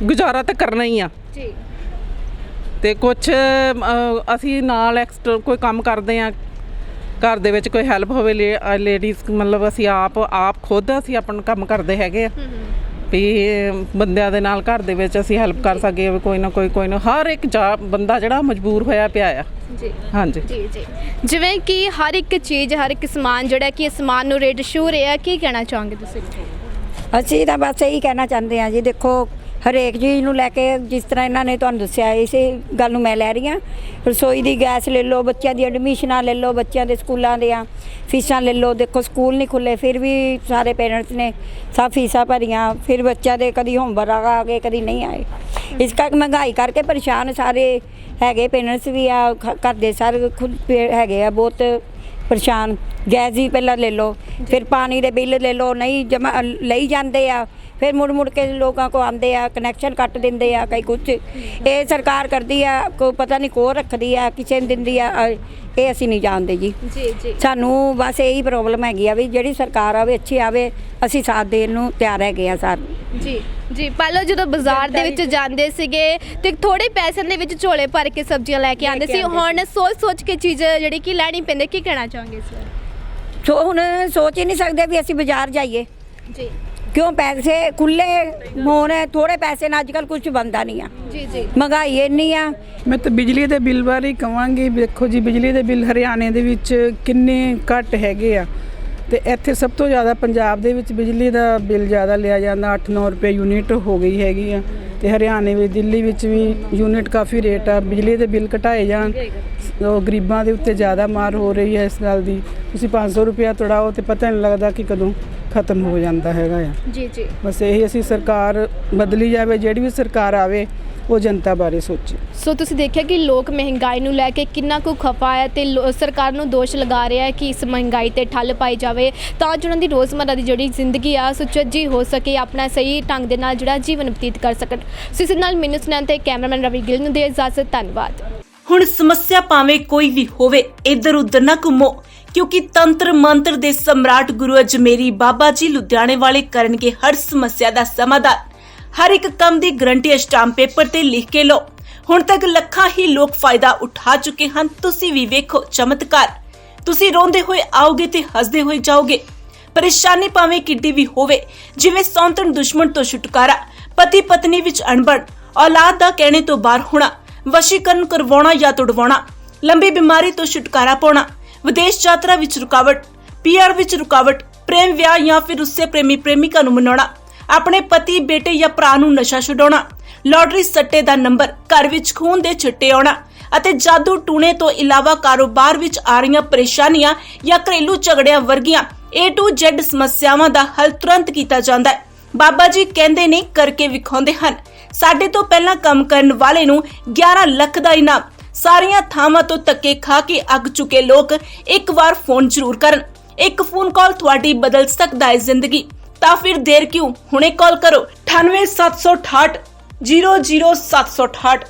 ਗੁਜ਼ਾਰਾ ਤਾਂ ਕਰਨਾ ਹੀ ਆ ਜੀ। ਤੇ ਕੁਛ ਅਸੀਂ ਨਾਲ ਐਕਸਟਰਾ ਕੋਈ ਕੰਮ ਕਰਦੇ ਆ, ਘਰ ਦੇ ਵਿੱਚ ਕੋਈ ਹੈਲਪ ਹੋਵੇ ਲੇਡੀਜ਼, ਮਤਲਬ ਅਸੀਂ ਆਪ ਖੁਦ ਅਸੀਂ ਆਪਣਾ ਕੰਮ ਕਰਦੇ ਹੈਗੇ ਆ ਵੀ ਬੰਦਿਆਂ ਦੇ ਨਾਲ ਘਰ ਦੇ ਵਿੱਚ ਅਸੀਂ ਹੈਲਪ ਕਰ ਸਕੀਏ। ਕੋਈ ਨਾ ਹਰ ਇੱਕ ਬੰਦਾ ਜਿਹੜਾ ਮਜਬੂਰ ਹੋਇਆ ਪਿਆ ਆ। ਜੀ ਹਾਂਜੀ ਜੀ। ਜਿਵੇਂ ਕਿ ਹਰ ਇੱਕ ਚੀਜ਼, ਹਰ ਇੱਕ ਸਮਾਨ ਜਿਹੜਾ ਕਿ ਸਮਾਨ ਨੂੰ ਰੇਟ ਸ਼ੂ ਰਿਹਾ, ਕੀ ਕਹਿਣਾ ਚਾਹੋਗੇ ਤੁਸੀਂ? ਅਸੀਂ ਤਾਂ ਬਸ ਇਹੀ ਕਹਿਣਾ ਚਾਹੁੰਦੇ ਹਾਂ ਜੀ, ਦੇਖੋ ਹਰੇਕ ਚੀਜ਼ ਨੂੰ ਲੈ ਕੇ ਜਿਸ ਤਰ੍ਹਾਂ ਇਹਨਾਂ ਨੇ ਤੁਹਾਨੂੰ ਦੱਸਿਆ, ਇਸੇ ਗੱਲ ਨੂੰ ਮੈਂ ਲੈ ਰਹੀ ਹਾਂ। ਰਸੋਈ ਦੀ ਗੈਸ ਲੈ ਲਓ, ਬੱਚਿਆਂ ਦੀ ਐਡਮਿਸ਼ਨਾਂ ਲੈ ਲਓ, ਬੱਚਿਆਂ ਦੇ ਸਕੂਲਾਂ ਦੀਆਂ ਫੀਸਾਂ ਲੈ ਲਓ। ਦੇਖੋ ਸਕੂਲ ਨਹੀਂ ਖੁੱਲ੍ਹੇ ਫਿਰ ਵੀ ਸਾਰੇ ਪੇਰੈਂਟਸ ਨੇ ਸਭ ਫੀਸਾਂ ਭਰੀਆਂ, ਫਿਰ ਬੱਚਿਆਂ ਦੇ ਕਦੀ ਹੋਮਵਰਕ ਆ ਗਏ ਕਦੀ ਨਹੀਂ ਆਏ। ਇਸ ਕਰਕੇ ਮਹਿੰਗਾਈ ਕਰਕੇ ਪਰੇਸ਼ਾਨ ਸਾਰੇ ਹੈਗੇ, ਪੇਰੈਂਟਸ ਵੀ ਆ, ਘਰ ਦੇ ਸਾਰੇ ਖੁਦ ਹੈਗੇ ਆ ਬਹੁਤ ਪਰੇਸ਼ਾਨ। ਗੈਸ ਦੀ ਪਹਿਲਾਂ ਲੈ ਲਓ, ਫਿਰ ਪਾਣੀ ਦੇ ਬਿੱਲ ਲੈ ਲਓ, ਨਹੀਂ ਜਮ੍ਹਾਂ ਲਈ ਜਾਂਦੇ ਆ, ਫਿਰ ਮੁੜ ਕੇ ਲੋਕਾਂ ਕੋ ਆਉਂਦੇ ਆ, ਕਨੈਕਸ਼ਨ ਕੱਟ ਦਿੰਦੇ ਆ ਕਈ ਕੁਛ। ਇਹ ਸਰਕਾਰ ਕਰਦੀ ਆ, ਕੋਈ ਪਤਾ ਨਹੀਂ ਕੋ ਰੱਖਦੀ ਆ, ਕਿਸੇ ਨੂੰ ਦਿੰਦੀ ਆ, ਇਹ ਅਸੀਂ ਨਹੀਂ ਜਾਣਦੇ ਜੀ। ਸਾਨੂੰ ਬਸ ਇਹੀ ਪ੍ਰੋਬਲਮ ਹੈਗੀ ਆ ਵੀ ਜਿਹੜੀ ਸਰਕਾਰ ਆਵੇ ਅੱਛੀ ਆਵੇ, ਅਸੀਂ ਸਾਥ ਦੇਣ ਨੂੰ ਤਿਆਰ ਹੈਗੇ ਆ ਸਾਰੇ। ਜੀ ਪਹਿਲਾਂ ਜਦੋਂ ਬਾਜ਼ਾਰ ਦੇ ਵਿੱਚ ਜਾਂਦੇ ਸੀਗੇ ਤੇ ਥੋੜੇ ਪੈਸਿਆਂ ਦੇ ਵਿੱਚ ਝੋਲੇ ਭਰ ਕੇ ਸਬਜ਼ੀਆਂ ਲੈ ਕੇ ਆਉਂਦੇ ਸੀ, ਹੁਣ ਸੋਚ ਕੇ ਚੀਜ਼ ਜਿਹੜੀ ਕਿ ਲੈਣੀ ਪੈਂਦੀ। ਕੀ ਕਹਿਣਾ ਚਾਹੋਗੇ ਸਰ? ਹੁਣ ਸੋਚ ਹੀ ਨਹੀਂ ਸਕਦੇ ਵੀ ਅਸੀਂ ਬਾਜ਼ਾਰ ਜਾਈਏ ਜੀ, ਕਿਉਂ ਪੈਸੇ ਖੁੱਲੇ ਹੋਣ, ਥੋੜੇ ਪੈਸੇ ਨਾਲ ਅੱਜ ਕੱਲ੍ਹ ਕੁਝ ਬਣਦਾ ਨਹੀਂ ਆ। ਜੀ ਮਹਿੰਗਾਈ ਇੰਨੀ ਆ। ਮੈਂ ਤਾਂ ਬਿਜਲੀ ਦੇ ਬਿੱਲ ਬਾਰੇ ਕਹਾਂਗੀ। ਦੇਖੋ ਜੀ, ਬਿਜਲੀ ਦੇ ਬਿੱਲ ਹਰਿਆਣੇ ਦੇ ਵਿੱਚ ਕਿੰਨੇ ਘੱਟ ਹੈਗੇ ਆ ਤੇ ਇੱਥੇ ਸਭ ਤੋਂ ਜ਼ਿਆਦਾ ਪੰਜਾਬ ਦੇ ਵਿੱਚ ਬਿਜਲੀ ਦਾ ਬਿੱਲ ਜ਼ਿਆਦਾ ਲਿਆ ਜਾਂਦਾ, 8-9 ਰੁਪਏ ਯੂਨਿਟ ਹੋ ਗਈ ਹੈਗੀ ਆ। ਤੇ ਹਰਿਆਣੇ ਵਿੱਚ, ਦਿੱਲੀ ਵਿੱਚ ਵੀ ਯੂਨਿਟ ਕਾਫੀ ਰੇਟ ਆ। ਬਿਜਲੀ ਦੇ ਬਿੱਲ ਘਟਾਏ ਜਾਣ, ਉਹ ਗਰੀਬਾਂ ਦੇ ਉੱਤੇ ਜ਼ਿਆਦਾ ਮਾਰ ਹੋ ਰਹੀ ਹੈ ਇਸ ਗੱਲ ਦੀ। ਤੁਸੀਂ 500 ਰੁਪਇਆ ਤੁੜਾਓ ਤੇ ਪਤਾ ਨਹੀਂ ਲੱਗਦਾ ਕਿ ਕਦੋਂ ਖਤਮ ਹੋ ਜਾਂਦਾ ਹੈਗਾ ਆ। ਜੀ ਬਸ ਇਹੀ ਅਸੀਂ ਸਰਕਾਰ ਬਦਲੀ ਜਾਵੇ, ਜਿਹੜੀ ਵੀ ਸਰਕਾਰ ਆਵੇ ਉਹ ਜਨਤਾ ਬਾਰੇ ਸੋਚੇ। ਸੋ ਤੁਸੀਂ ਦੇਖਿਆ ਕਿ ਲੋਕ ਮਹਿੰਗਾਈ ਨੂੰ ਲੈ ਕੇ ਕਿੰਨਾ ਕੁ ਖਫਾ ਹੈ ਤੇ ਸਰਕਾਰ ਨੂੰ ਦੋਸ਼ ਲਗਾ ਰਿਹਾ ਹੈ ਕਿ ਇਸ ਮਹਿੰਗਾਈ ਤੇ ਠੱਲ ਪਾਈ ਜਾਵੇ ਤਾਂ ਜੋ ਉਹਨਾਂ ਦੀ ਰੋਜ਼ਮਰਰਾ ਦੀ ਜਿਹੜੀ ਜ਼ਿੰਦਗੀ ਆ ਸੁਚੱਜੀ ਹੋ ਸਕੇ, ਆਪਣਾ ਸਹੀ ਢੰਗ ਦੇ ਨਾਲ ਜਿਹੜਾ ਜੀਵਨ ਬਤੀਤ ਕਰ ਸਕਣ। ਸੋ ਇਸ ਨਾਲ ਮੈਨੂੰ ਸੁਣਨ ਤੇ ਕੈਮਰਾਮੈਨ ਰਵੀ ਗਿੱਲ ਨੂੰ ਦੇ ਇਜਾਜ਼ਤ। ਧੰਨਵਾਦ। ਹੁਣ ਸਮੱਸਿਆ ਭਾਵੇਂ ਕੋਈ ਵੀ ਹੋਵੇ, ਇੱਧਰ ਉੱਧਰ ਨਾ ਘੁੰਮੋ, ਕਿਉਂਕਿ ਤੰਤਰ ਮੰਤਰ ਦੇ ਸਮਰਾਟ ਗੁਰੂ ਅਜਮੇਰੀ ਬਾਬਾ ਜੀ ਲੁਧਿਆਣੇ ਵਾਲੇ ਕਰਨਗੇ ਹਰ ਸਮੱਸਿਆ ਦਾ ਸਮਾਧਾਨ। ਹਰ ਇੱਕ ਕੰਮ ਦੀ ਗਰੰਟੀ ਸਟਾਂਪ ਪੇਪਰ ਤੇ ਲਿਖ ਕੇ ਲਓ। ਹੁਣ ਤੱਕ ਲੱਖਾਂ ਹੀ ਲੋਕ ਫਾਇਦਾ ਉਠਾ ਚੁੱਕੇ ਹਨ। ਤੁਸੀਂ ਵੀ ਵੇਖੋ ਚਮਤਕਾਰ। ਤੁਸੀਂ ਰੋਂਦੇ ਹੋਏ ਆਓਗੇ ਤੇ ਹੱਸਦੇ ਹੋਏ ਜਾਓਗੇ। ਪਰੇਸ਼ਾਨੀ ਭਾਵੇਂ ਕਿੱਡੀ ਵੀ ਹੋਵੇ, ਜਿਵੇਂ ਸੌਂਤਣ ਦੁਸ਼ਮਣ ਤੋਂ ਛੁਟਕਾਰਾ, ਪਤੀ ਪਤਨੀ ਵਿੱਚ ਅਣਬਣ, ਔਲਾਦ ਦਾ ਕਹਿਣੇ ਤੋਂ ਬਾਹਰ ਹੋਣਾ, ਵਸ਼ੀਕਰਨ ਕਰਵਾਉਣਾ ਜਾਂ ਤੁੜਵਾਉਣਾ, ਲੰਬੀ ਬਿਮਾਰੀ ਤੋਂ ਛੁਟਕਾਰਾ ਪਾਉਣਾ, ਵਿਦੇਸ਼ ਯਾਤਰਾ ਵਿੱਚ ਰੁਕਾਵਟ, ਪੀਆਰ ਵਿੱਚ ਰੁਕਾਵਟ, ਪ੍ਰੇਮ ਵਿਆਹ ਜਾਂ ਫਿਰ ਉਸੇ ਪ੍ਰੇਮੀ ਪ੍ਰੇਮਿਕਾ ਨੂੰ ਮਨਾਉਣਾ, ਆਪਣੇ ਪਤੀ ਬੇਟੇ ਜਾਂ ਭਰਾ ਨੂੰ ਨਸ਼ਾ ਛੁਡਾਉਣਾ, ਲਾਟਰੀ ਸੱਟੇ ਦਾ ਨੰਬਰ, ਘਰ ਵਿੱਚ ਖੂਨ ਦੇ ਛਿੱਟੇ ਆਉਣਾ ਅਤੇ ਜਾਦੂ ਟੂਣੇ ਤੋਂ ਇਲਾਵਾ ਕਾਰੋਬਾਰ ਵਿੱਚ ਆ ਰਹੀਆਂ ਪਰੇਸ਼ਾਨੀਆਂ ਜਾਂ ਘਰੇਲੂ ਝਗੜਿਆਂ ਵਰਗੀਆਂ A to Z ਸਮੱਸਿਆਵਾਂ ਦਾ ਹੱਲ ਤੁਰੰਤ ਕੀਤਾ ਜਾਂਦਾ ਹੈ। ਬਾਬਾ ਜੀ ਕਹਿੰਦੇ ਨੇ, ਕਰਕੇ ਵਿਖਾਉਂਦੇ ਹਨ। ਸਾਡੇ ਤੋਂ ਪਹਿਲਾਂ ਕੰਮ ਕਰਨ ਵਾਲੇ ਨੂੰ 11 ਲੱਖ ਦਾ ਇਨਾਮ। ਸਾਰੀਆਂ ਥਾਵਾਂ ਤੋਂ ਧੱਕੇ ਖਾ ਕੇ ਅੱਕ ਚੁੱਕੇ ਲੋਕ ਇੱਕ ਵਾਰ ਫੋਨ ਜ਼ਰੂਰ ਕਰਨ। ਇੱਕ ਫੋਨ ਕਾਲ ਤੁਹਾਡੀ ਬਦਲ ਸਕਦਾ ਹੈ ਜ਼ਿੰਦਗੀ। ਤਾਂ ਫਿਰ ਦੇਰ ਕਿਉਂ, ਹੁਣੇ ਕਾਲ ਕਰੋ 98 768 00768।